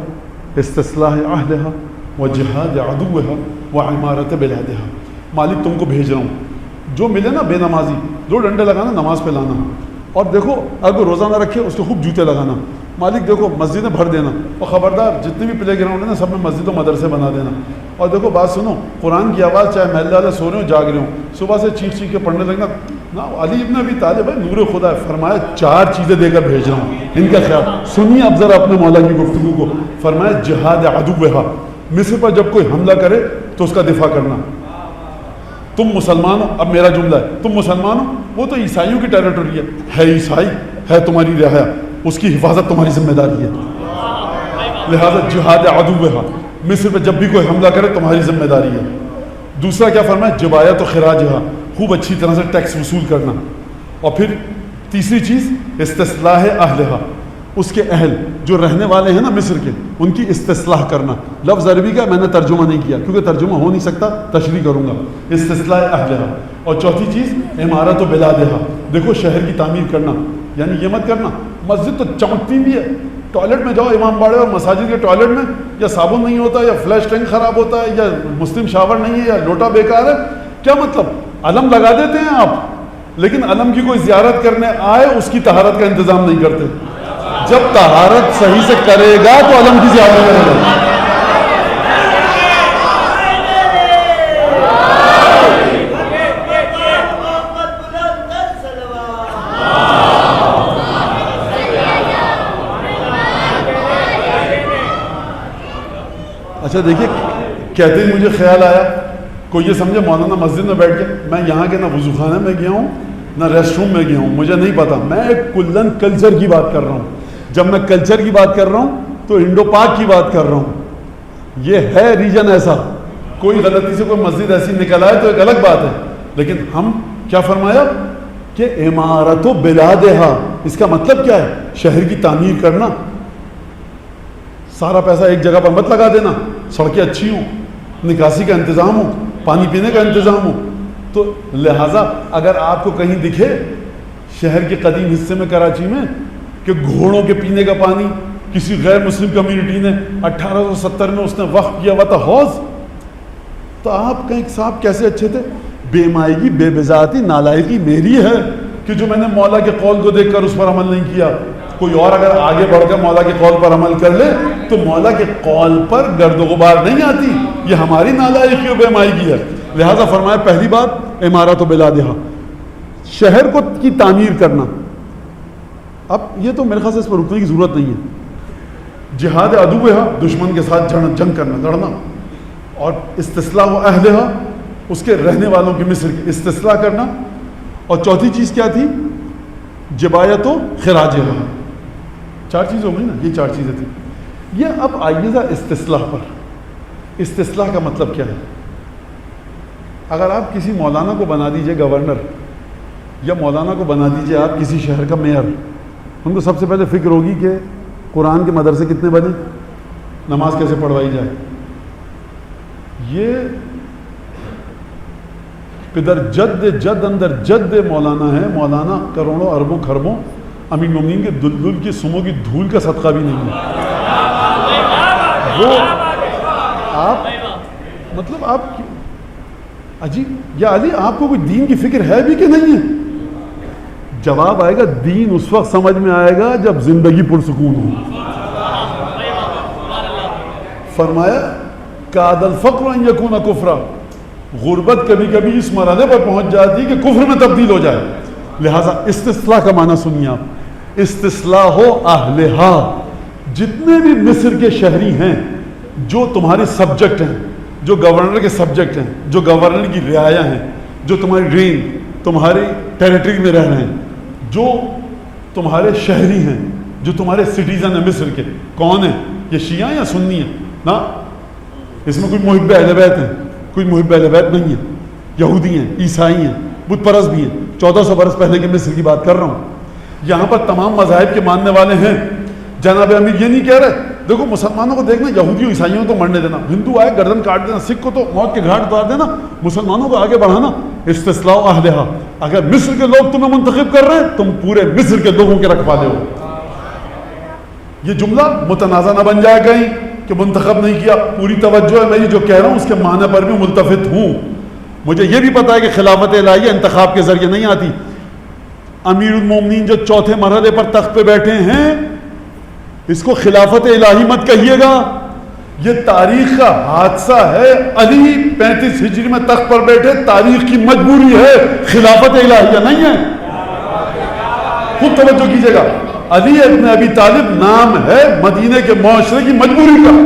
استصلاح اہلہا و جہاد عدوہا و عمارت بلادہا۔ مالک تم کو بھیج رہا ہوں، جو ملے نا بے نمازی، 2 ڈنڈے لگانا، نماز پہ لانا، اور دیکھو اگر روزہ نہ رکھے اس کو خوب جوتے لگانا۔ مالک دیکھو مسجدیں بھر دینا، اور خبردار جتنے بھی پلے گراؤنڈ ہیں نا سب میں مسجد و مدرسے بنا دینا۔ اور دیکھو بات سنو، قرآن کی آواز چاہے محلے والے سو رہے ہوں جاگ رہے ہوں، صبح سے چیخ چیخ کے پڑھنے لگنا نا۔ علی ابن ابی طالب ہے نور خدا ہے، فرمایا 4 چیزیں دے کر بھیج رہا ہوں، ان کا خیال سنیے اب ذرا اپنے مولا کی گفتگو کو۔ فرمایا جہاد عدوہا، مصر پر جب کوئی حملہ کرے تو اس کا دفاع کرنا۔ تم مسلمان ہو، اب میرا جملہ ہے، تم مسلمان ہو، وہ تو عیسائیوں کی ٹیریٹوری ہے عیسائی ہے تمہاری رعایا، اس کی حفاظت تمہاری ذمہ داری ہے، لہذا جہاد عدوہا، مصر پہ جب بھی کوئی حملہ کرے تمہاری ذمہ داری ہے۔ دوسرا کیا فرمایا؟ جبایت و خراجہا، خوب اچھی طرح سے ٹیکس وصول کرنا۔ اور پھر تیسری چیز استصلاح اہلہا، اس کے اہل جو رہنے والے ہیں نا مصر کے، ان کی استصلاح کرنا۔ لفظ عربی کا میں نے ترجمہ نہیں کیا کیونکہ ترجمہ ہو نہیں سکتا، تشریح کروں گا۔ استصلاح اہلہا۔ اور چوتھی چیز عمارت و بلادہا، دیکھو شہر کی تعمیر کرنا، یعنی یہ مت کرنا مسجد تو چمکتی بھی ہے، ٹوائلٹ میں جاؤ امام باڑے اور مساجد کے ٹوائلٹ میں یا صابن نہیں ہوتا، یا فلیش ٹینک خراب ہوتا ہے، یا مسلم شاور نہیں ہے، یا لوٹا بیکار ہے، کیا مطلب؟ علم لگا دیتے ہیں آپ، لیکن علم کی کوئی زیارت کرنے آئے اس کی طہارت کا انتظام نہیں کرتے۔ جب طہارت صحیح سے کرے گا تو علم کی زیارت کرے گا۔ اچھا دیکھیے، کہتے ہی مجھے خیال آیا، کوئی یہ سمجھے مولانا مسجد میں بیٹھ کے میں یہاں کے نہ وضو خانے میں گیا ہوں نہ ریسٹ روم میں گیا ہوں, مجھے نہیں پتا. میں ایک کلن کلچر کی بات کر رہا ہوں. جب میں کلچر کی بات کر رہا ہوں تو انڈو پاک کی بات کر رہا ہوں. یہ ہے ریجن ایسا, کوئی غلطی سے کوئی مسجد ایسی نکل آئے تو ایک الگ بات ہے. لیکن ہم کیا فرمایا کہ عمارت و بلادہا, اس کا مطلب کیا ہے؟ شہر کی تعمیر کرنا. سارا پیسہ ایک جگہ پر مت لگا دینا. سڑکیں اچھی ہوں, نکاسی کا انتظام ہو, پانی پینے کا انتظام ہو. تو لہٰذا اگر آپ کو کہیں دکھے شہر کے قدیم حصے میں کراچی میں کہ گھوڑوں کے پینے کا پانی کسی غیر مسلم کمیونٹی نے 1870 میں اس نے وقف کیا ہوا تھا حوض, تو آپ کہیں صاحب کیسے اچھے تھے. بے مائگی بے بذاتی نالائقی میری ہے کہ جو میں نے مولا کے قول کو دیکھ کر اس پر عمل نہیں کیا. کوئی اور اگر آگے بڑھ کر مولا کے قول پر عمل کر لے تو مولا کے قول پر گرد و غبار نہیں آتی. یہ ہماری نالائقی و بے مائگی ہے. لہذا فرمایا پہلی بات عمارت و بلادہا, شہر کو کی تعمیر کرنا. اب یہ تو میرے خیال سے اس پر رکنے کی ضرورت نہیں ہے. جہاد عدوہا, دشمن کے ساتھ جنگ کرنا, لڑنا. اور استصلاح و اہلہا, اس کے رہنے والوں کی مصر کی استصلاح کرنا. اور چوتھی چیز کیا تھی؟ جبایت و خراجہا. 4 چیزیں ہو گئی نا, یہ 4 چیزیں تھیں. یہ اب آئیے ذرا استصلاح پر. استصلاح کا مطلب کیا ہے؟ اگر آپ کسی مولانا کو بنا دیجئے گورنر, یا مولانا کو بنا دیجئے آپ کسی شہر کا میئر, ان کو سب سے پہلے فکر ہوگی کہ قرآن کے مدرسے کتنے بنے, نماز کیسے پڑھوائی جائے. یہ پدر جد اندر جد مولانا ہے. مولانا کروڑوں اربوں خربوں امین مومنین کے دلدل کی سموں کی دھول کا صدقہ بھی نہیں ہے. وہ آپ مطلب آپ عجیب, یا علی آپ کو کوئی دین کی فکر ہے بھی کہ نہیں ہے؟ جواب آئے گا دین اس وقت سمجھ میں آئے گا جب زندگی پرسکون ہو. فرمایا کاد الفقر ان یکون کفرا, غربت کبھی کبھی اس مرحلے پر پہنچ جاتی ہے کہ کفر میں تبدیل ہو جائے. لہٰذا استصلاح کا معنی سنیے آپ, استصلاح و اہلہا. جتنے بھی مصر کے شہری ہیں جو تمہارے سبجیکٹ ہیں, جو گورنر کے سبجیکٹ ہیں, جو گورنر کی رعایا ہیں, جو تمہاری رین تمہاری ٹیریٹری میں رہ رہے ہیں, جو تمہارے شہری ہیں, جو تمہارے سٹیزن ہیں مصر کے, کون ہیں؟ یہ شیعہ یا سنی ہیں؟ نا, اس میں کوئی محب اہل بیت ہیں, کوئی محب اہل بیت نہیں ہے. یہودی ہیں, عیسائی ہیں, بت پرست بھی ہیں. 1400 برس پہلے کے مصر کی بات کر رہا ہوں. یہاں پر تمام مذاہب کے ماننے والے ہیں. جناب امیر یہ نہیں کہہ رہے دیکھو مسلمانوں کو دیکھنا, یہودیوں عیسائیوں کو مرنے دینا, ہندو آئے گردن کاٹ دینا, سکھ کو تو موت کے گھاٹ اتار دینا, مسلمانوں کو آگے بڑھانا. استصلاح و اہلہا. اگر مصر کے لوگ تمہیں منتخب کر رہے ہیں, تم پورے مصر کے لوگوں کے رکھوالے ہو. یہ جملہ متنازع نہ بن جائے کہیں کہ منتخب نہیں کیا. پوری توجہ ہے, میں یہ جو کہہ رہا ہوں اس کے معنی پر بھی ملتفت ہوں. مجھے یہ بھی پتا ہے کہ خلافت الہیہ انتخاب کے ذریعے نہیں آتی. امیر المومنین جو چوتھے مرحلے پر تخت پہ بیٹھے ہیں, اس کو خلافت الہی مت کہیے گا, یہ تاریخ کا حادثہ ہے. علی 35 ہجری میں تخت پر بیٹھے, تاریخ کی مجبوری ہے, خلافت الہیہ نہیں ہے. خود توجہ کیجیے گا, علی ابن ابی طالب نام ہے مدینے کے معاشرے کی مجبوری کا,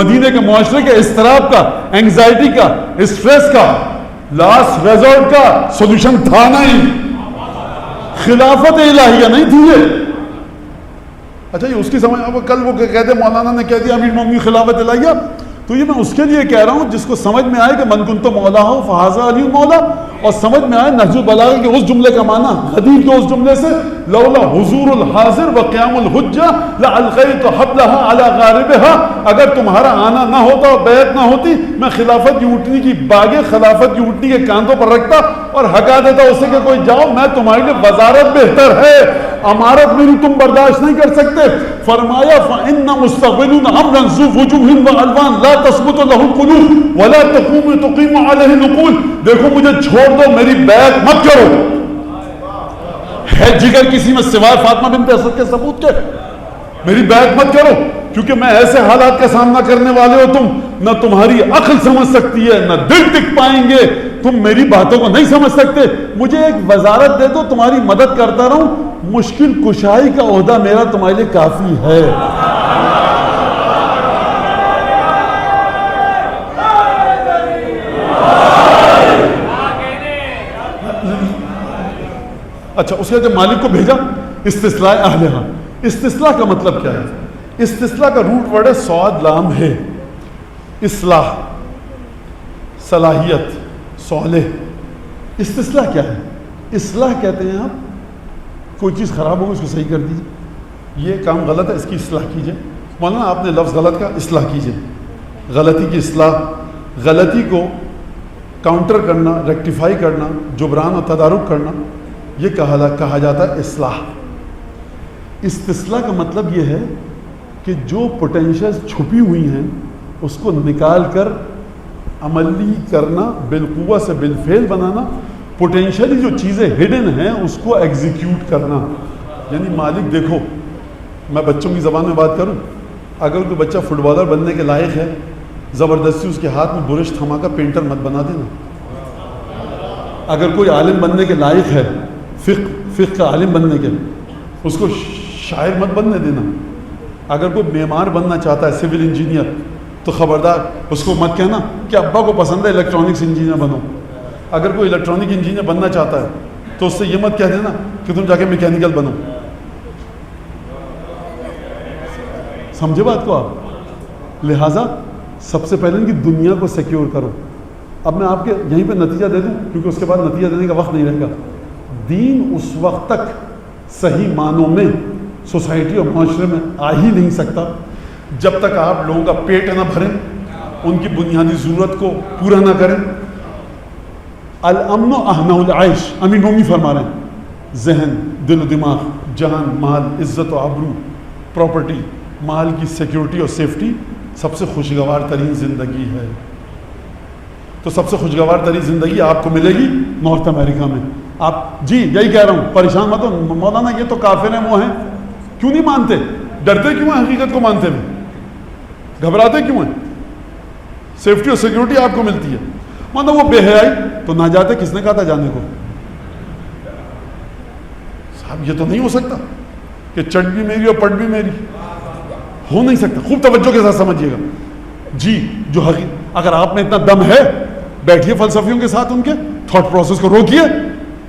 مدینے کے معاشرے کے اضطراب کا, اینگزائٹی کا, اسٹریس کا, لاسٹ ریزورٹ کا سولوشن تھا نہیں. خلافت الہیہ نہیں تھی یہ. اچھا یہ اس کی سمجھ, اب کل وہ کہتے مولانا نے کہہ دیا امیر مومنین خلافت الہیہ, تو یہ میں اس کے لیے کہہ رہا ہوں جس کو سمجھ میں آئے کہ من کنت مولا ہو فہذا علی مولا, اور سمجھ میں آئے نہج البلاغہ کے اس جملے کا معنی, حدیث کے اس جملے سے لولا حضور الحاضر وقیام الحجہ لالقیت حبلها علی غاربها. اگر تمہارا آنا نہ ہوتا اور بیعت نہ ہوتی, میں خلافت کی اونٹنی کی باغیں خلافت کی اونٹنی کے کاندھوں پر رکھتا اور ہکا دیتا اسے کہ کوئی جاؤ, میں تمہارے لیے وزارت بہتر ہے, امارت میری تم برداشت نہیں کر سکتے. فرمایا فإن مستقبلون امرا ذو وجوہ والوان لا تثبت له القلوب ولا تقيم عليه العقول. دیکھو مجھے چھوڑ دو, میری بیعت مت کرو. ہے جگر کسی میں سوائے فاطمہ بنت اسد کے ثبوت کے, میری بیعت مت کرو, کیونکہ میں ایسے حالات کا سامنا کرنے والے ہو تم نہ تمہاری عقل سمجھ سکتی ہے نہ دل ٹک پائیں گے, تم میری باتوں کو نہیں سمجھ سکتے. مجھے ایک وزارت دے دو, تمہاری مدد کرتا رہوں, مشکل کشائی کا عہدہ میرا تمہارے لیے کافی ہے. اچھا اس کے جب مالک کو بھیجا استثلاء اہلہا. استثلاء کا مطلب کیا ہے؟ استثلاء کا روٹ ورڈ ہے صاد لام ہے. اصلاح، صلاحیت، صالح. استثلاء کیا ہے؟ اصلاح کہتے ہیں آپ کوئی چیز خراب ہو اس کو صحیح کر دیجیے، یہ کام غلط ہے اس کی اصلاح کیجیے. مولانا آپ نے لفظ غلط کا، اصلاح کیجیے. غلطی کی اصلاح، غلطی کو کاؤنٹر کرنا، ریکٹیفائی کرنا، جبران و تدارک کرنا، یہ کہا جاتا ہے اصلاح. استصلاح کا مطلب یہ ہے کہ جو پوٹینشیل چھپی ہوئی ہیں اس کو نکال کر عملی کرنا، بالقوہ سے بالفعل بنانا. پوٹینشیلی جو چیزیں ہڈن ہیں اس کو ایگزیکیوٹ کرنا. یعنی مالک دیکھو، میں بچوں کی زبان میں بات کروں، اگر کوئی بچہ فٹ بالر بننے کے لائق ہے، زبردستی اس کے ہاتھ میں برش تھما کر پینٹر مت بنا دینا. اگر کوئی عالم بننے کے لائق ہے، فقہ کا عالم بننے کے، اس کو شاعر مت بننے دینا. اگر کوئی معمار بننا چاہتا ہے، سول انجینئر، تو خبردار اس کو مت کہنا کہ ابا کو پسند ہے الیکٹرانکس انجینئر بنو. اگر کوئی الیکٹرانک انجینئر بننا چاہتا ہے تو اس سے یہ مت کہہ دینا کہ تم جا کے میکینیکل بنو. سمجھے بات کو آپ؟ لہٰذا سب سے پہلے ان کی دنیا کو سیکیور کرو. اب میں آپ کے یہیں پہ نتیجہ دے دوں کیونکہ اس کے بعد نتیجہ دینے کا وقت نہیں رہے گا. دین اس وقت تک صحیح معنوں میں سوسائٹی اور معاشرے میں آ ہی نہیں سکتا جب تک آپ لوگوں کا پیٹ نہ بھریں، ان کی بنیادی ضرورت کو پورا نہ کریں. الامن اہنہ العیش، امین رومی فرما رہے ہیں، ذہن، دل و دماغ، جان، مال، عزت و آبرو، پراپرٹی، مال کی سیکیورٹی اور سیفٹی سب سے خوشگوار ترین زندگی ہے. تو سب سے خوشگوار ترین زندگی آپ کو ملے گی نارتھ امریکہ میں. آپ جی یہی کہہ رہا ہوں، پریشان مت ہو مولانا یہ تو کافر ہیں، وہ ہیں. کیوں نہیں مانتے؟ ڈرتے کیوں ہیں حقیقت کو مانتے ہوئے؟ گھبراتے کیوں ہیں؟ سیفٹی اور سیکیورٹی آپ کو ملتی ہے. مطلب وہ بے حیائی تو نہ جاتے، کس نے کہا تھا جانے کو؟ صاحب یہ تو نہیں ہو سکتا کہ چٹ بھی میری اور پٹ بھی میری، ہو نہیں سکتا. خوب توجہ کے ساتھ سمجھیے گا جی. جو اگر آپ میں اتنا دم ہے، بیٹھیے فلسفیوں کے ساتھ، ان کے تھاٹ پروسیس کو روکیے.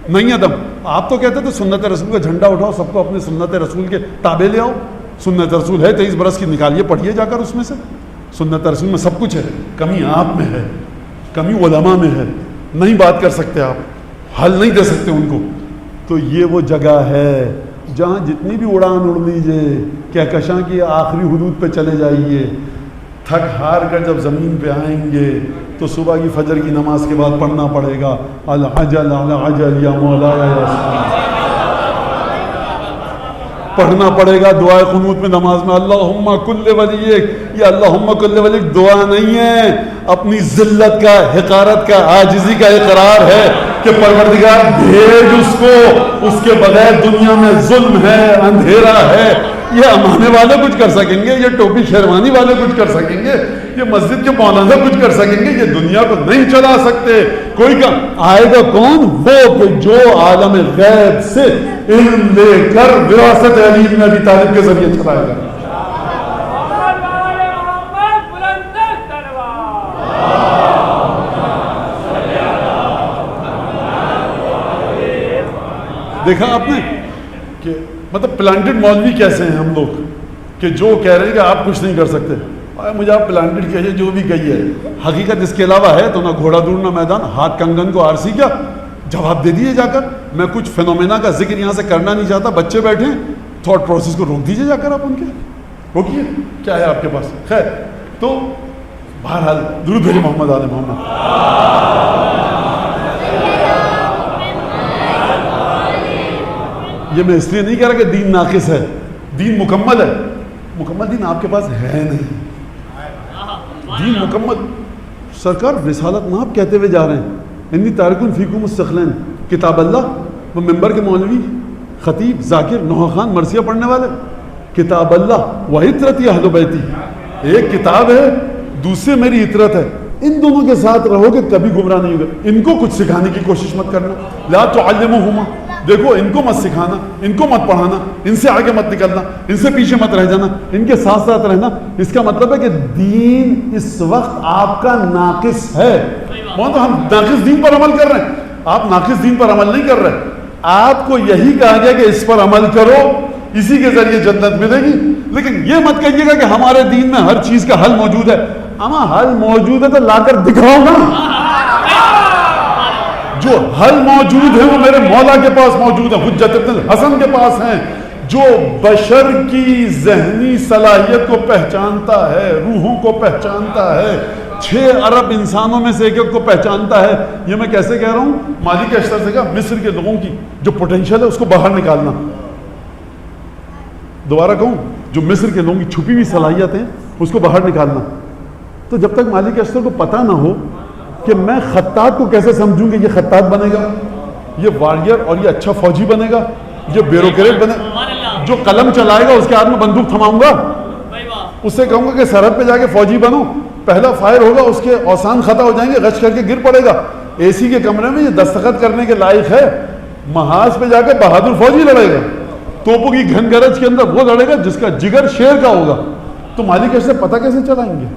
نہیں ہے دم. آپ تو کہتے تھے سنت رسول کا جھنڈا اٹھاؤ، سب کو اپنے سنت رسول کے تابع لے آؤ. سنت رسول ہے 23 برس کی، نکالیے پڑھیے جا کر اس میں سے. سنت رسول میں سب کچھ ہے، کمی آپ میں ہے، کمی علماء میں ہے. نہیں بات کر سکتے آپ، حل نہیں دے سکتے ان کو. تو یہ وہ جگہ ہے جہاں جتنی بھی اڑان اڑ لیجیے، کہکشاں کی آخری حدود پہ چلے جائیے، تھک ہار کر جب زمین پہ آئیں گے تو صبح کی فجر کی نماز کے بعد پڑھنا پڑے گا العجل العجل یا مولا یا رسول. پڑھنا پڑے گا دعائے قنوت میں نماز میں، اللہم کل ولیک. یہ اللہم کل ولیک دعا نہیں ہے، اپنی ذلت کا، حقارت کا، عاجزی کا اقرار ہے کہ پروردگار بھیج اس کو، اس کے بغیر دنیا میں ظلم ہے، اندھیرا ہے. یہ امانے والے کچھ کر سکیں گے، یہ ٹوپی شیروانی والے کچھ کر سکیں گے، یہ مسجد کے مولانا کچھ کر سکیں گے، یہ دنیا کو نہیں چلا سکتے. کوئی کام آئے گا کون؟ وہ کہ جو عالم غیب سے علم لے کر وراثت علی بن ابی طالب کے ذریعے چلائے گا. دیکھا آپ نے کہ مطلب پلانٹڈ مولوی کیسے ہیں ہم لوگ، کہ جو کہہ رہے ہیں کہ آپ کچھ نہیں کر سکتے. مجھے آپ پلانٹڈ کہیے جو بھی کہیے، حقیقت اس کے علاوہ ہے تو نہ گھوڑا دور نہ میدان. ہاتھ کنگن کو آرسی کیا جواب دے دیے جا کر. میں کچھ فینومینا کا ذکر یہاں سے کرنا نہیں چاہتا، بچے بیٹھے تھاٹ پروسیس کو روک دیجیے جا کر. آپ ان کے روکیے، کیا ہے آپ کے پاس. خیر تو بہرحال درود بھیجیے محمد آل محمد. یہ میں اس لیے نہیں کہہ رہا کہ دین ناقص ہے، دین مکمل ہے. مکمل دین آپ کے پاس ہے نہیں. دین مکمل سرکار رسالت ناب کہتے ہوئے جا رہے ہیں، انی تارکن فیکم الثقلین. کتاب اللہ، وہ ممبر کے مولوی، خطیب، ذاکر، نوحہ خان، مرثیہ پڑھنے والے. کتاب اللہ و عطرتی اہل بیتی، ایک کتاب ہے دوسرے میری عطرت ہے. ان دونوں کے ساتھ رہو گے کبھی گمراہ نہیں ہوگا. ان کو کچھ سکھانے کی کوشش مت کرنا. لا تعلموہما، دیکھو ان کو مت سکھانا، ان کو مت پڑھانا، ان سے آگے مت نکلنا، ان سے پیچھے مت رہ جانا، ان کے ساتھ ساتھ رہنا. اس کا مطلب ہے کہ دین اس وقت آپ کا ناقص ہے. ہم ناقص دین پر عمل کر رہے ہیں، آپ ناقص دین پر عمل نہیں کر رہے. آپ کو یہی کہا گیا کہ اس پر عمل کرو، اسی کے ذریعے جنت ملے گی، لیکن یہ مت کہیے گا کہ ہمارے دین میں ہر چیز کا حل موجود ہے۔ اما حل موجود ہے تو لا کر دکھاؤ نا۔ جو حل موجود ہے وہ میرے مولا کے پاس موجود ہے، حجت ابن الحسن کے پاس ہیں، جو بشر کی ذہنی صلاحیت کو پہچانتا ہے، روحوں کو پہچانتا ہے، 6 ارب انسانوں میں سے ایک کو پہچانتا ہے۔ یہ میں کیسے کہہ رہا ہوں؟ مالک اشتر سے کہا مصر کے لوگوں کی جو پوٹینشیل ہے اس کو باہر نکالنا۔ دوبارہ کہوں، جو مصر کے لوگوں کی چھپی ہوئی صلاحیت ہے اس کو باہر نکالنا۔ تو جب تک مالک اشتر کو پتہ نہ ہو کہ میں خطاط کو کیسے سمجھوں کہ یہ خطاط بنے گا، یہ واریر اور یہ اچھا فوجی بنے گا، یہ بیوروکریٹ بنے، جو قلم چلائے گا اس کے ہاتھ میں بندوق تھماؤں گا، اس سے کہوں گا کہ سرحد پہ جا کے فوجی بنو، پہلا فائر ہوگا اس کے اوسان خطا ہو جائیں گے، غش کر کے گر پڑے گا، اے سی کے کمرے میں یہ دستخط کرنے کے لائق ہے، محاذ پہ جا کے بہادر فوجی لڑے گا، توپوں کی گھن گرج کے اندر وہ لڑے گا جس کا جگر شیر کا ہوگا۔ تو مالک ایسے پتہ کیسے چلائیں گے؟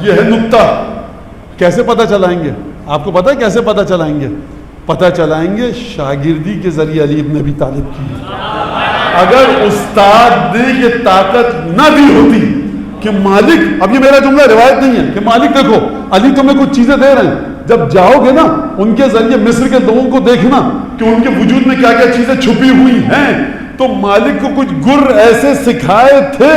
یہ ہے نکتہ۔ کیسے پتہ چلائیں گے؟ آپ کو پتہ ہے کیسے پتہ چلائیں گے؟ پتہ چلائیں گے شاگردی کے ذریعے علی ابن ابی طالب کی۔ اگر استاد نے یہ طاقت نہ دی ہوتی کہ مالک، اب یہ میرا جملہ روایت نہیں ہے، کہ مالک دیکھو علی تمہیں کچھ چیزیں دے رہے ہیں، جب جاؤ گے نا ان کے ذریعے مصر کے لوگوں کو دیکھنا کہ ان کے وجود میں کیا کیا چیزیں چھپی ہوئی ہیں، تو مالک کو کچھ گر ایسے سکھائے تھے۔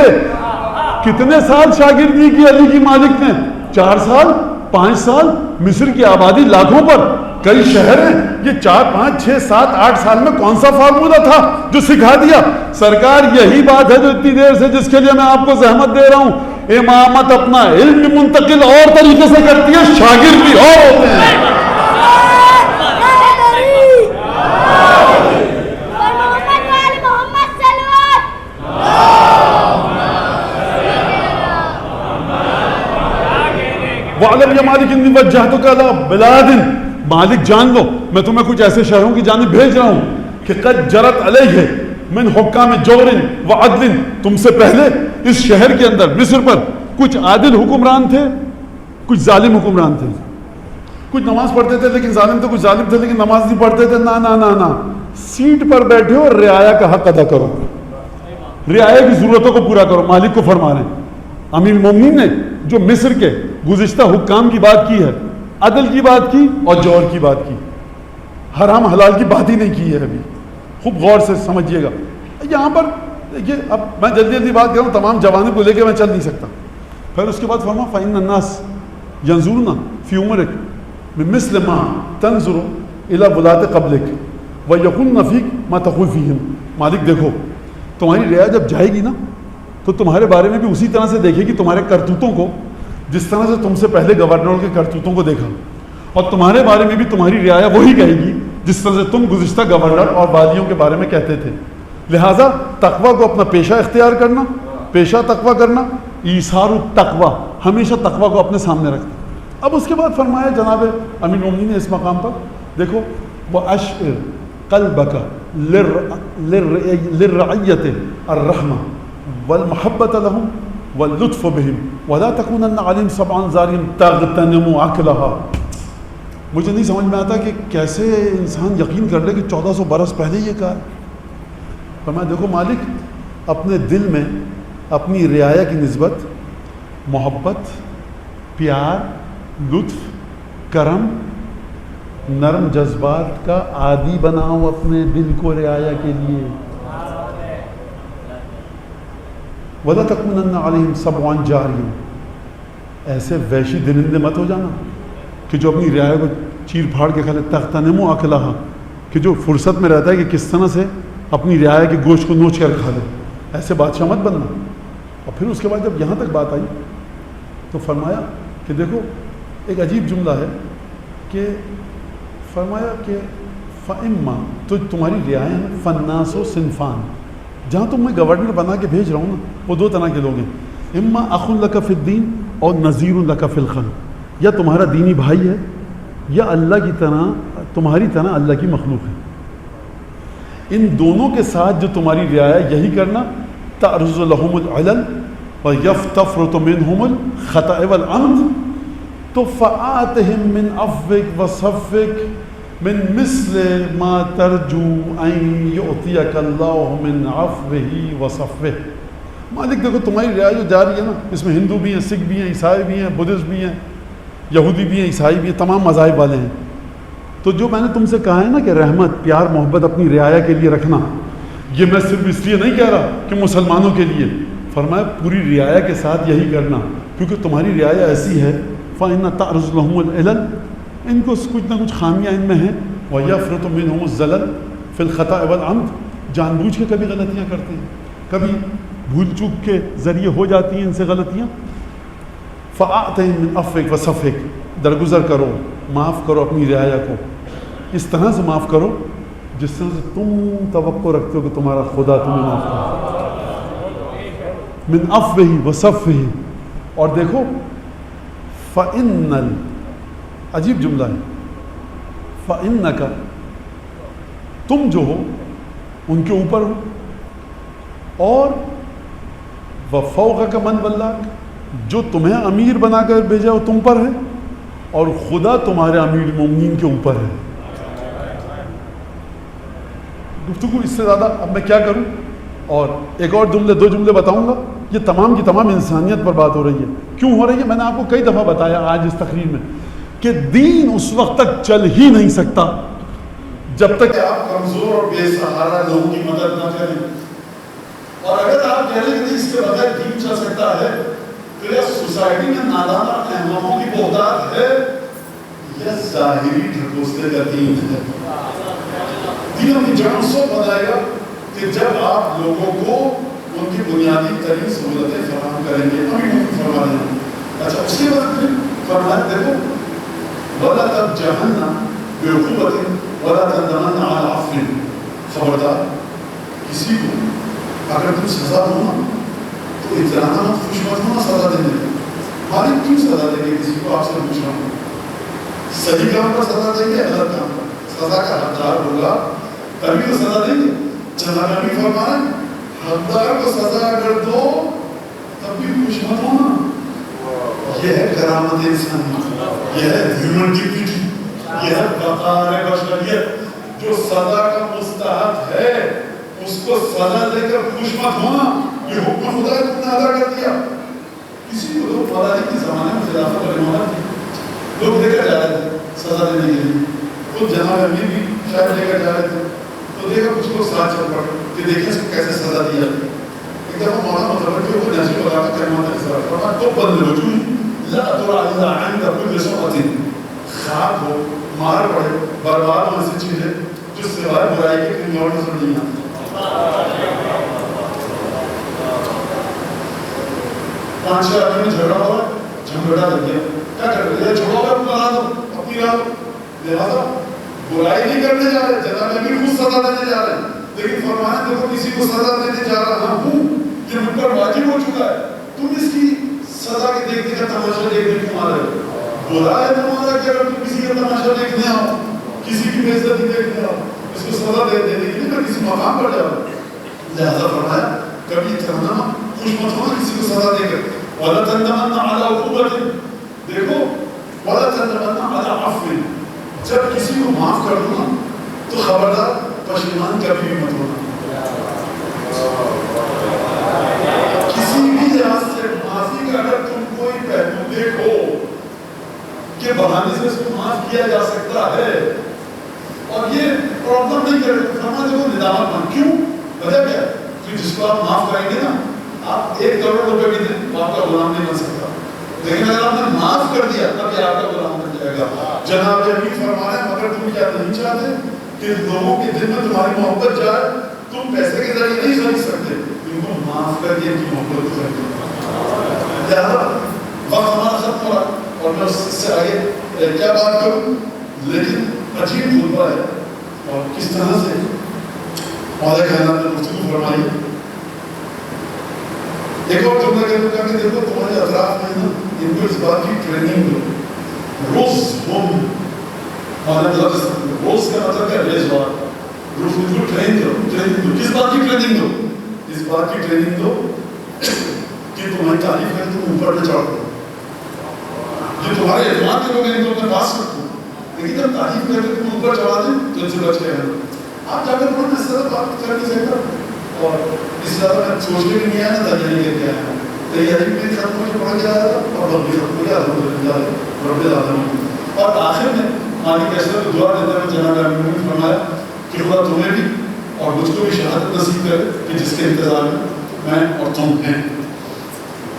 کتنے سال شاگردی کی علی کی مالک نے؟ 4 سال 5 سال؟ مصر کی آبادی لاکھوں پر، کئی شہر ہیں، یہ 4 5 6 7 8 سال میں کون سا فارمولہ تھا جو سکھا دیا؟ سرکار یہی بات ہے جو اتنی دیر سے جس کے لیے میں آپ کو زحمت دے رہا ہوں۔ امامت اپنا علم منتقل اور طریقے سے کرتی ہے، شاگرد بھی اور ہوتے ہیں۔ وَعَلَمْ يَا مَالِكِ إِنِّي وَجَّهْتُكَ عَلَىٰ بِلَادٍ، مالک جان لو میں تمہیں کچھ ایسے شہروں کی جانب بھیج رہا ہوں کہ قد جرت علیہ من حکام جور وعدل، تم سے پہلے اس شہر کے اندر مصر پر کچھ عادل حکمران تھے، کچھ ظالم حکمران تھے، کچھ نماز پڑھتے تھے لیکن ظالم تھے، کچھ ظالم تھے لیکن نماز نہیں پڑھتے تھے۔ نا نا نا نا، سیٹ پر بیٹھے ہو، رعایا کا حق ادا کرو، رعایا کی ضرورتوں کو پورا کرو۔ مالک کو فرما رہے ہیں، امیر المومنین نے جو مصر کے گزشتہ حکام کی بات کی ہے، عدل کی بات کی اور جور کی بات کی، حرام حلال کی بات ہی نہیں کی ہے ابھی، خوب غور سے سمجھیے گا۔ یہاں پر دیکھیے، اب میں جلدی جلدی بات کروں، تمام جوانب کو لے کے میں چل نہیں سکتا۔ پھر اس کے بعد فرما فَإِنَّ النَّاسَ يَنْظُرُونَ فِي عُمُرِكَ بِمِثْلِ مَا تَنْظُرُ إِلَىٰ وُلَاةِ قَبْلِكَ وَيَقُولُونَ فِيكَ مَا تَقُولُ فِيهِمْ، مالک دیکھو تمہاری رعایا جب جائے گی نا تو تمہارے بارے میں بھی اسی طرح سے دیکھے گی تمہارے کرتوتوں کو، جس طرح سے تم سے پہلے گورنروں کے کرتوتوں کو دیکھا، اور تمہارے بارے میں بھی تمہاری رعایا وہی کہے گی جس طرح سے تم گزشتہ گورنر اور والیوں کے بارے میں کہتے تھے۔ لہٰذا تقویٰ کو اپنا پیشہ اختیار کرنا، پیشہ تقویٰ کرنا، ایثار التقویٰ، ہمیشہ تقویٰ کو اپنے سامنے رکھنا۔ اب اس کے بعد فرمایا جناب امیر المومنین نے اس مقام پر، دیکھو وَأَشْعِرْ قَلْبَكَ لِلرَّعِيَّةِ الرَّحْمَةِ وَالْمَحَبَّةَ لَهُمْ وَاللُّطْفَ بِهِمْ وَلَا تَكُونَنَّ عَلَيْهِمْ سَبْعًا زَارِيًا تَغْتَنِمُ عَقْلَهَا۔ مجھے نہیں سمجھ میں آتا کہ کیسے انسان یقین کر لے کہ 1400 برس پہلے یہ کہا ہے۔ فرمایا دیکھو مالک اپنے دل میں اپنی رعایا کی نسبت محبت، پیار، لطف، کرم، نرم جذبات کا عادی بناؤ اپنے دل کو رعایا کے لیے۔ وَلَا تَكُونَنَّ عَلَيْهِمْ سَبْعًا جَارِيًا، ایسے وحشی درندے مت ہو جانا کہ جو اپنی رعایا کو چیر پھاڑ کے کھا لے، تغتنم عقلها، کہ جو فرصت میں رہتا ہے کہ کس طرح سے اپنی رعایا کے گوشت کو نوچ کر کھا لے، ایسے بادشاہ مت بننا۔ اور پھر اس کے بعد جب یہاں تک بات آئی تو فرمایا کہ دیکھو ایک عجیب جملہ ہے کہ فرمایا کہ فَإِمَّا، تو تمہاری رعایا ہے، فَالنَّاسُ صِنْفَانِ، جہاں تم میں گورنر بنا کے بھیج رہا ہوں نا وہ 2 طرح کے لوگ ہیں، اما اخ لک فی الدین اور نذیر لک فی الخلق، یا تمہارا دینی بھائی ہے یا اللہ کی طرح تمہاری طرح اللہ کی مخلوق ہے۔ ان دونوں کے ساتھ جو تمہاری رعایا یہی کرنا، تعرض لهم العلل ویفتفرط منهم الخطأ والعمد، تو فآتہم من عفوک وصفک من مثل ما ترجو ان یعطیک اللہ من عفوہ وصفہ. مالک دیکھو تمہاری رعایت جو جا رہی ہے نا، اس میں ہندو بھی ہیں، سکھ بھی ہیں، عیسائی بھی ہیں، بدھسٹ بھی ہیں، یہودی بھی ہیں، عیسائی بھی ہیں، تمام مذاہب والے ہیں. تو جو میں نے تم سے کہا ہے نا کہ رحمت، پیار، محبت اپنی رعایا کے لیے رکھنا، یہ میں صرف اس لیے نہیں کہہ رہا کہ مسلمانوں کے لیے، فرمایا پوری رعایا کے ساتھ یہی کرنا، کیونکہ تمہاری رعایا ایسی ہے فَإِنَّ تَعْرُضُ لَهُمُ الْعِلَلِ، ان کو کچھ نہ کچھ خامیاں ان میں ہیں، وَيَفْرُطُ مِنْهُمُ الزَّلَلِ فِي الْخَطَأِ وَالْعَمْدِ، جان بوجھ کے کبھی غلطیاں کرتے ہیں، کبھی بھول چوک کے ذریعے ہو جاتی ہیں ان سے غلطیاں. فَآتِهِمْ مِنْ عَفْوِكَ وَصَفْحِكَ، درگزر کرو، معاف کرو اپنی رعایا کو، اس طرح سے معاف کرو جس طرح سے تم توقع رکھتے ہو کہ تمہارا خدا تمہیں معاف کرے. من عفوہ وصفہ. اور دیکھو فَإِنَّ، عجیب جملہ ہے، فَإِنَّكَ، تم جو ہو ان کے اوپر ہو، اور وَفَوْقَكَ مَنْ وَلَّاكَ، جو تمہیں امیر بنا کر بھیجا وہ تم پر ہے، اور خدا تمہارے امیر المومنین کے اوپر ہے. گفتگو اس سے زیادہ اب میں کیا کروں، اور ایک اور جملے، 2 جملے بتاؤں گا. یہ تمام کی تمام انسانیت پر بات ہو رہی ہے. کیوں ہو رہی ہے؟ میں نے آپ کو کئی دفعہ بتایا آج اس تقریر میں کہ دین اس وقت تک چل ہی نہیں سکتا جب تک آپ کمزور اور بے سہارا لوگوں کی مدد نہ کریں. اور اگر آپ کہہ لیں کہ اس کے بغیر دین چل سکتا ہے تو یہ سوسائٹی میں نادان اور احمقوں کی بہتات ہے، یہ ظاہری ڈھکوسلے کا دین ہے. دین اپنی جڑوں سے بتائے گا کہ جب آپ لوگوں کو ان کی بنیادی ترین سہولتیں فراہم کریں گے. ابھی فرما دیں. اچھا اس کے بعد پھر فرمایا دیکھو وَلَا تَبْجَحَنَّ بِعُقُوبَةٍ وَلَا تَنْدَمَنَّ عَلَىٰ عَفْوٍ. خبردار کسی کو اگر تم سزا دو نا تو اطلاع مت، خوش مت ہونا سزا دینے. مالک کیوں سزا دیں گے کسی کو؟ آپ سے پوچھ رہا ہوں. صحیح کام پر سزا دیں گے، غلط کام پر؟ سزا کا حقدار ہوگا تبھی تو سزا دیں گے. جناب نبی فرما رہے ہیں حقدار کو سزا اگر دو تب بھی خوش مت ہونا. یہ ہے کرامت انسانی، یہ ہے ہیومن ڈگنیٹی، یہ ہے وقار بشریت. جو سزا کا مستحق ہے اس کو سزا دے کر خوش مت ہونا. یہ حکم خدا ہے، تم نے ادا کر دیا. کسی کو تو مولا جی کے زمانے میں خلافت والی مولا تھی، لوگ لے کر جا رہے تھے سزا دینے کے لیے. خود جناب امیر بھی شاید لے کر جا رہے تھے تو دیکھا کچھ لوگ ساتھ چل پڑے کہ دیکھیں اس کو کیسے سزا دی جاتی ہے. ایک دفعہ مولانا متوجہ ہو نظر لگا کر کلمات اظہار فرمایا تو بند وجوہ لا ترى عند كل سوءة. خاک ہو، مار پڑے، برباد ہونے سے چیزیں جو سوائے برائی کے کہیں اور نظر نہیں آتی. 5-6 آدمی میں جھگڑا ہوا، جھگڑا لگ گیا، کیا کر رہے ہیں؟ چھوڑو گا بنا دو اپنی راہ. لہٰذا برائی نہیں کرنے جا رہے، جناب نبی خود سزا دینے جا رہے ہیں. لیکن فرمایا دیکھو کسی کو سزا دینے جا رہا ہوں یہ مجھ پر واجب ہو چکا ہے، تم اس کی سزا کے دیکھنے کا تماشا دیکھنے کیوں آ رہے ہو؟ برا ہے تمہارا کہ اگر تم کسی کا تماشا دیکھنے آؤ، کسی کی بے عزتی دیکھنے آؤ، اس کو سزا دینے کے لیے میں کسی مقام پر جاؤں. لہٰذا فرمایا کبھی تھرنا خوش مت ہونا کسی کو سزا دے کر. وَلَا تَنْدَمَنَّ عَلَىٰ عُقُوبَةٍ. دیکھو وَلَا تَنْدَمَنَّ عَلَىٰ عَفْوٍ. جب کسی کو معاف کر دو نا تو خبردار پشیمان کبھی بھی مت ہونا. کسی بھی لحاظ سے معافی کا اگر تم کوئی پہلو دیکھو کہ بہانے سے اس کو معاف کیا جا سکتا ہے اور یہ پرابلم نہیں کرے تو فرما دیکھو ندامت مان. کیوں؟ وجہ کیا ہے؟ کہ جس کو آپ معاف کریں گے نا آپ 1 کروڑ روپے بھی دیں وہ آپ کا غلام نہیں بن سکتا. لیکن اگر آپ نے معاف کر دیا تب یہ آپ کا غلام بن جائے گا. جناب امیر فرما رہے ہیں مگر تم کیا نہیں چاہتے کہ لوگوں کے دل میں تمہاری محبت جائے؟ تم پیسے کے ذریعے نہیں خرید سکتے، ان کو معاف کر کے ان کی محبت خریدو. لہٰذا وقت ہمارا ختم ہو رہا اور میں اس سے آگے کیا بات کروں، لیکن عجیب خطبہ ہے اور کس طرح سے مولا کائنات نے گفتگو فرمائی. ایک اور جملہ کہہ کہ دیکھو تمہارے اطراف میں نا ان کو اس بات کی ٹریننگ دو. روز ہوم روز کا مطلب ہے ریزوار. روز ان کو ٹریننگ دو. کس بات کی ٹریننگ دو؟ اس بات کی ٹریننگ دو کہ تمہاری تعریف ہے تم اوپر نہ چڑھ دو. یہ تمہارے اعتماد کے لوگ ہیں تو اپنے پاس رکھو، لیکن جب تعریف کرتے تم اوپر چڑھا دیں تو ان سے بچ گئے ہیں. آپ جا کر بولتے اس طرح بات کر نہیں سکتا، اور اس طرح میں سوچ کے بھی نہیں آیا نا تیاری کر کے آیا ہوں. تیاری بھی ختم ہو کے پڑھ کے آیا تھا اور رب بھی ختم ہو گیا الحمدللہ رب العالمین. اور آخر میں مالک ایسا تو دعا دیتے ہیں جناب امین نے فرمایا کہ خدا تمہیں بھی اور مجھ کو بھی شہادت نصیب کرے کہ جس کے انتظار میں اور تم ہیں.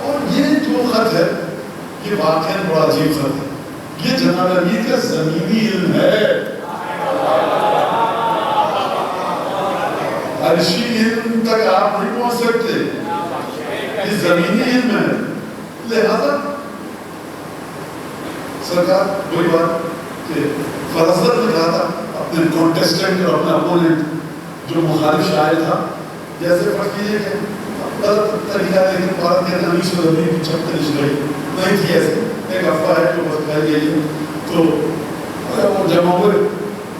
اور یہ جو خط ہے یہ واقعاً بڑا عجیب خط ہے. یہ جناب امین کا زمینی علم ہے، عرشی علم تک آپ نہیں پہنچ سکتے، یہ زمینی علم ہے. لہذا سرکار کوئی بات کہ فرزت نے کہا تھا اپنے کانٹیسٹنٹ اور اپنے اپوننٹ جو مخالف شاعر تھا، جیسے فرض کیجیے کہ غلط طریقہ ہے لیکن بھارت کے انیس سو نبے کی چھپ تلش گئی نہیں تھی، ایسے ایک افواہ ہے جو بس پھیل گئی. تو وہ جمع ہوئے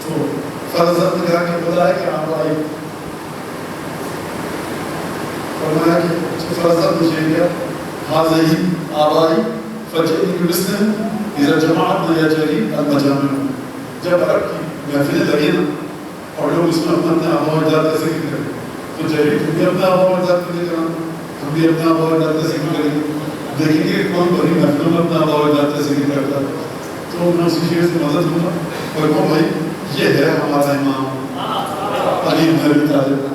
تو فرزت نے کہا کہ بتایا کہ آپ آئی، فرمایا کہ فرزت مجھے گیا حاضری آبائی فجئنی بمثلہم اذا جماعتنا یا جری المجامع. جب عرب کی محفلیں لگے نا اور لوگ اس میں اپنے آبا و اجداد کا ذکر کریں تو جری تم بھی اپنے آبا و اجداد کا ذکر کرنا، ہم بھی اپنے آبا و اجداد کا ذکر کریں گے. دیکھیں گے کہ کون بڑی محفلوں میں اپنے آبا و اجداد کا ذکر کرتا ہے. تو میں اسی چیز سے مدد دوں گا اور کہوں بھائی یہ ہے ہمارا امام علی بن ابی طالب.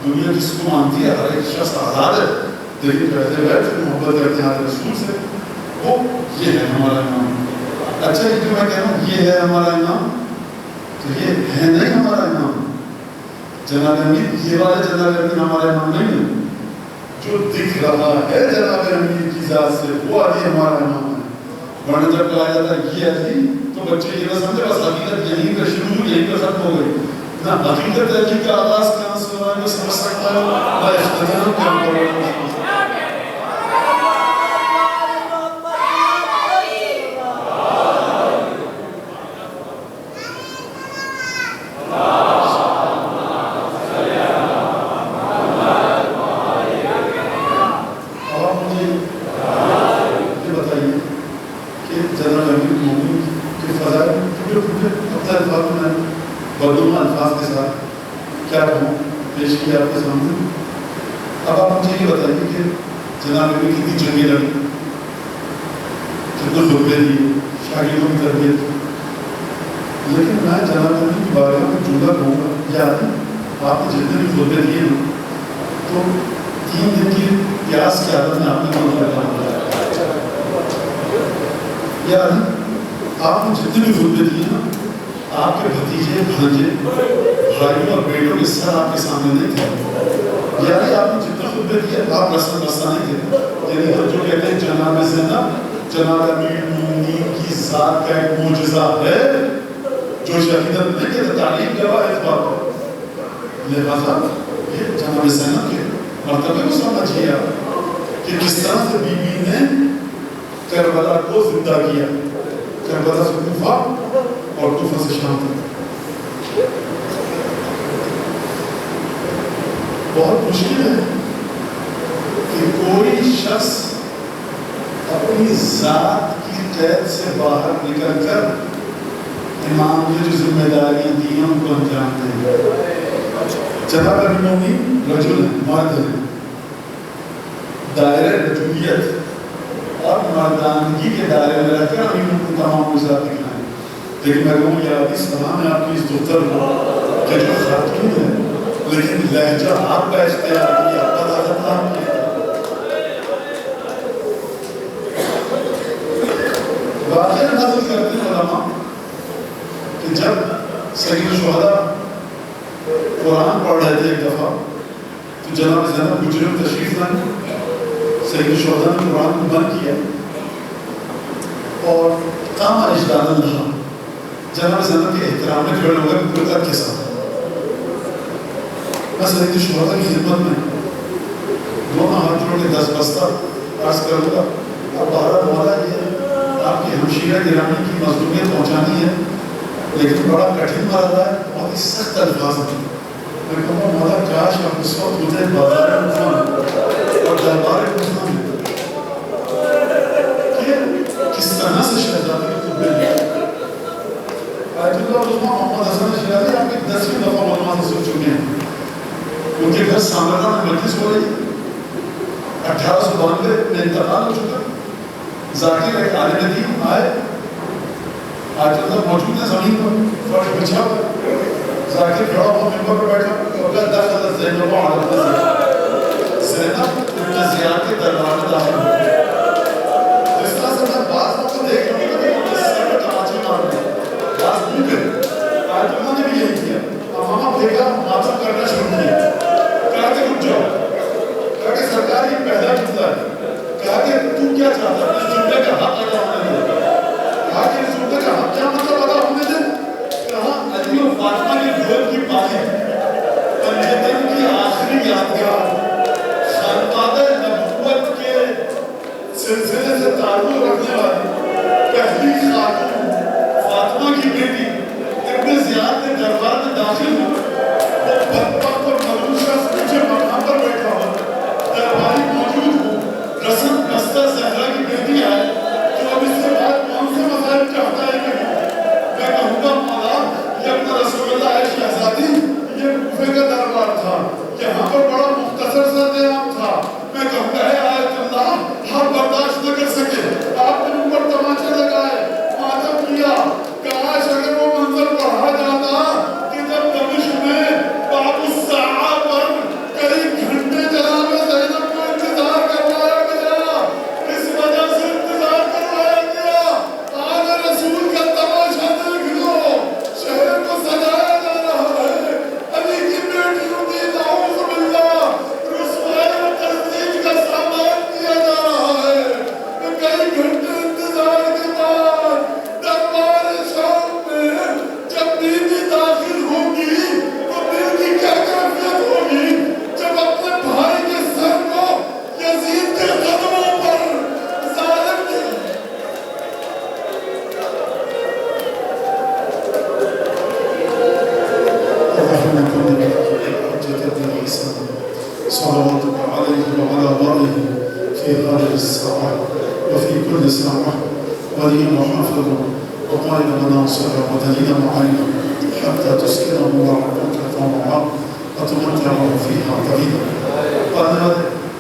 دنیا جس کو مانتی ہے ہر ایک شخص آزاد ہے، لیکن پہلے بیٹھ محبت کرتے ہیں رسول سے، وہ یہ ہے ہمارا امام. اچھا یہ جو میں کہہ رہا ہوں یہ ہے ہمارا امام، تو یہ ہے نہیں ہمارا امام. جناب امیر یہ والے جناب امیر ہمارا امام نہیں ہے. جو دکھ رہا ہے جناب امیر کی ذات سے وہ علی ہمارا امام ہے. ورنہ جب کہا جاتا ہے یہ علی تو بچے یہ نہ سمجھے بس حقیقت یہیں پہ شروع یہیں پہ ختم ہو گئی. نہ حقیقت علی کا آغاز کہاں سے ہو رہا ہے میں سمجھ سکتا ہوں، نہ اختتام کیا ہو رہا ہے. بہت مشکل ہے کہ کوئی شخص اپنی ذات کی قید سے باہر نکل کر امام نے جو ذمہ داری دی ہیں ان کو انجام دے. جناب المومنین رجل مرد ہے، دائرہ رجولیت اور مردانگی کے دائرے میں رہ کر امین کو تمام وزارت دکھائیں. لیکن میں کہوں یہ حدیث سلام ہے آپ کی اس دختر کو کہ جو خاتون ہے لیکن لہجہ آپ کا اختیار کیا عدالت آپ کی. واقعہ نازل کرتے ہیں علماء کہ جب سید الشہداء قرآن پڑھ رہے تھے ایک دفعہ تو جناب زینب گجری تشریف لائیں. سید الشہداء نے قرآن کو بند کیا اور قام اجلال اللہ، جناب زینب کے احترام میں کھڑے ہو گئے پرکت کے ساتھ. میں سید الشہداء کی خدمت میں دونوں ہاتھ جوڑ کے 10 بستہ عرض کروں گا اب 12 مولا یہ آپ کی ہمشیرہ گرامی کی مظلومیت پہنچانی ہے لیکن بڑا کٹھن مرحلہ ہے، بہت ہی سخت الفاظ ہیں. میں کہوں گا مولا کاش آپ اس وقت ہوتے بازار عثمان اور دربار عثمان کہ کس طرح سے گھر سامرا میں مجلس ہو رہی ہے. 1892 میں انتقال ہو چکا. ذاکر ایک عالم دین آئے, آج اللہ موجود ہے زمین پر, فرش بچھا ہوا. ذاکر کھڑا ہوا ممبر پر بیٹھا اور کہا دخل زینب علی زینب, زینب ابن زیاد کے دربار میں داخل ہو. جس طرح سے میں بعض وقت دیکھ رہا ہوں کہ وہ سر میں تماچے مار رہے ہیں, بعض منہ پہ. آج اللہ نے بھی یہی کیا, امامہ پھینکا, ماتم کرنا شروع کیا. کہا کہ رک جاؤ, کہا کہ سرکار یہ پہلا جملہ ہے. کہا کہ تو کیا چاہتا ہے, اس جملے کا حق ادا ہونے دے. کہا کہ اس جملے کا حق کیا مطلب ادا ہونے دے. کہا علی و فاطمہ کی گود کی پانی, پنجتن کی آخری یادگار, خانقاہ نبوت کے سلسلے سے تعلق رکھنے والی پہلی خاتون فاطمہ کی بیٹی ابن زیاد کے دربار میں داخل ہو. وہ بدبخت اور ملعون شخص مجھے مقام پر بیٹھا ہو, درباری موجود ہو, رسم بستہ زہرا کی بیٹی آئے تو اب اس کے بعد کون سے مسائل چاہتا ہے کہ میں کہوں گا مولا یہ اپنا رسول اللہ ہے شہزادی, یہ کوفے کا دربار تھا, یہاں پر بڑا مختصر سا قیام تھا. میں کہوں گا ہے آیت اللہ ہم برداشت نہ کر سکے, آپ نے اوپر تماچے لگائے, ماتم کیا. کاش اگر وہ منظر پڑھا جاتا کہ جب دمشق میں باب الساعہ پر کئی گھنٹے جناب زینب کو انتظار کروایا گیا, اس وجہ سے انتظار کروایا گیا. آج رسول کا تماشا دیکھ لو, شہر کو سجایا جا رہا ہے, علی کی بیٹیوں کی نعوذ باللہ رسوائی و تذلیل کا سامان دیا جا رہا ہے. کئی گھنٹے انتظار کے بعد دربار شام میں جب بیوی داخل ہوگی تو دل کی کیا کیفیت ہوگی جب اپنے بھائی کے سر کو یزید کے قدموں پر ظالم کے اللهم كن بحجة ابن عيسى صلواتك عليه وعلى آله في هذه الساعة وفي كل ساعة وليا وحافظا وقائدا وناصرا ودليلا معينا حتى تسكنه رحمتك طوعا وتمتعه فيها طويلا. قال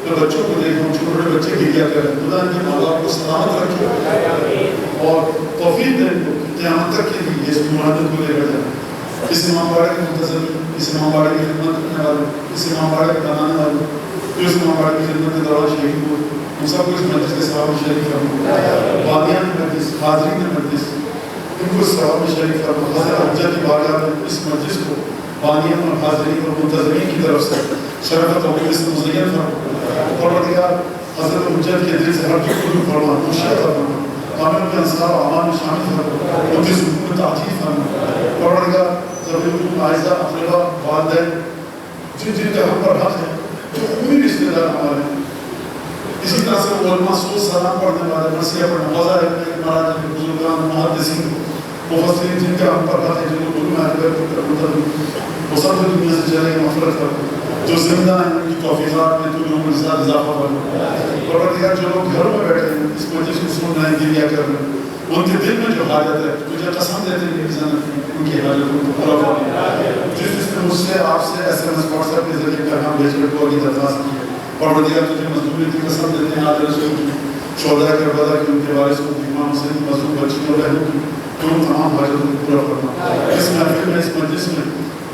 میں بچوں کو دیکھ رہا ہوں, چھوٹے بچے بھی کیا کریں, خدا ان کے ماں باپ کو سلامت رکھے اور توفیق دے کو قیامت تک کے لیے اس مہادت کو لے کر جائیں. اس امام باڑے کے منتظر, اس امام باڑے کی خدمت کرنے والے, اس امام باڑے کے بنانے والے, جو اس امام باڑے کی خدمت کے دوران شہید ہوئے, ان سب کو اس مجلس کے ثواب میں شریک فرما. بانیان مجلس, حاضرین مجلس, ان کو ثواب میں شریک فرما. حضرت حجت کی بارگاہ میں اس مجلس کو بانیان اور حاضرین اور منتظرین کی طرف سے شرف توقیق سے مزین فرما. پروردگار حضرت حجت کے دل سے ہر جو قبول فرما, خوشیت فرما, عامل کے انصار و اعمال میں شامل فرما, ان کی ضرور میں تعطیف فرما. پروردگار ضرور عائزہ اقربا والدین جن جن کا ہم پر حق ہے, جو خونی رشتے دار ہمارے ہیں, اسی طرح سے علماء سوز سلام پڑھنے والے, مرثیہ پڑھنے والے, مراجع بزرگان, محدثین, مفسرین جن کا ہم پر حق ہے, جن کو علوم اہل بیت پر مطلب وہ سب دنیا سے چلے گئے مغفرت کر. جو زندہ ہیں ان کی توفیقات میں تو لوگوں کے ساتھ اضافہ کرنا. پروردگار جو لوگ گھروں میں بیٹھے ہیں اس مجلس کو سن رہے ہیں, گریا کر رہے ہیں, ان کے دل میں جو حاجت ہے مجھے قسم دیتے ہیں کہ ان کی حاجتوں کو پورا کرنا. جس نے مجھ سے آپ سے SMS واٹس ایپ کے ذریعے پیغام بھیج کر کو کی درخواست کی ہے, پروردگار تجھے مظلومی کی قسم دیتے ہیں آج رسول کی, شہداء کربلا کی, ان کے وارث کو, امام حسین کی, مظلوم بچیوں اور بہنوں کی, تم تمام حاجتوں کو پورا کرنا. اس محفل میں, اس مجلس میں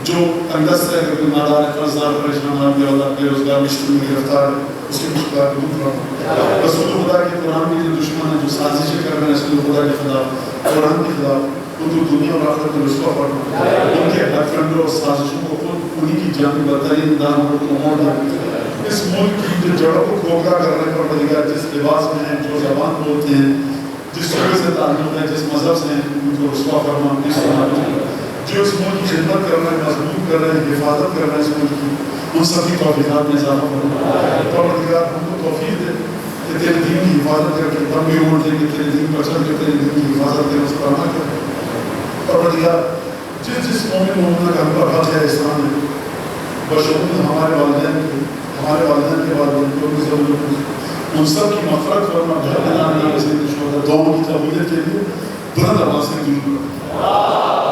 جو اندر سے نادار, قرضدار, پریشان, بے اولاد, بے روزگار, مشکل میں گرفتار ہے, اس کی مشکلات کو دور کرنا. رسول خدا کے قرآن کے جو دشمن ہیں, جو سازشیں کر رہے ہیں رسول خدا کے خلاف, قرآن کے خلاف, ان کو دنیا اور آخرت میں رسوا پڑنا. ان کے ہتھ کنڈوں اور سازشوں کو خود انہی کی جانب بدترین دانوں کو موڑ دیں. اس ملک کی جو جڑوں کو کھوکھلا کرنے پر پروردگار جس لباس میں ہیں, جو زبان بولتے ہیں, جس شعبے سے تعلق ہے, جس مذہب سے ہیں, ان کو رسوا فرما. جو اس ملک کی خدمت کر رہے ہیں, مضبوط کر رہے ہیں, حفاظت کر رہے ہیں اس ملک کی, ان سب کی توفیقات میں اضافہ کرنا. پروردگار ہم کو توفیق دے کہ تیرے دین کی حفاظت کر کے دم بھی اوڑ دیں کہ تیرے دین پر چل کے تیرے دین کی حفاظت کرے, اس پر عمل کرے. پروردگار جس مومن مومنہ کا ہم پر حق ہے اسلام میں, بشمول ہمارے والدین کے, ہمارے والدین کے والدین کو بھی ضرور ان سب کی مغفرت فرما. گھر میں نام نام سے دعاؤں کی قبولیت کے لیے بلند آواز سے دعا.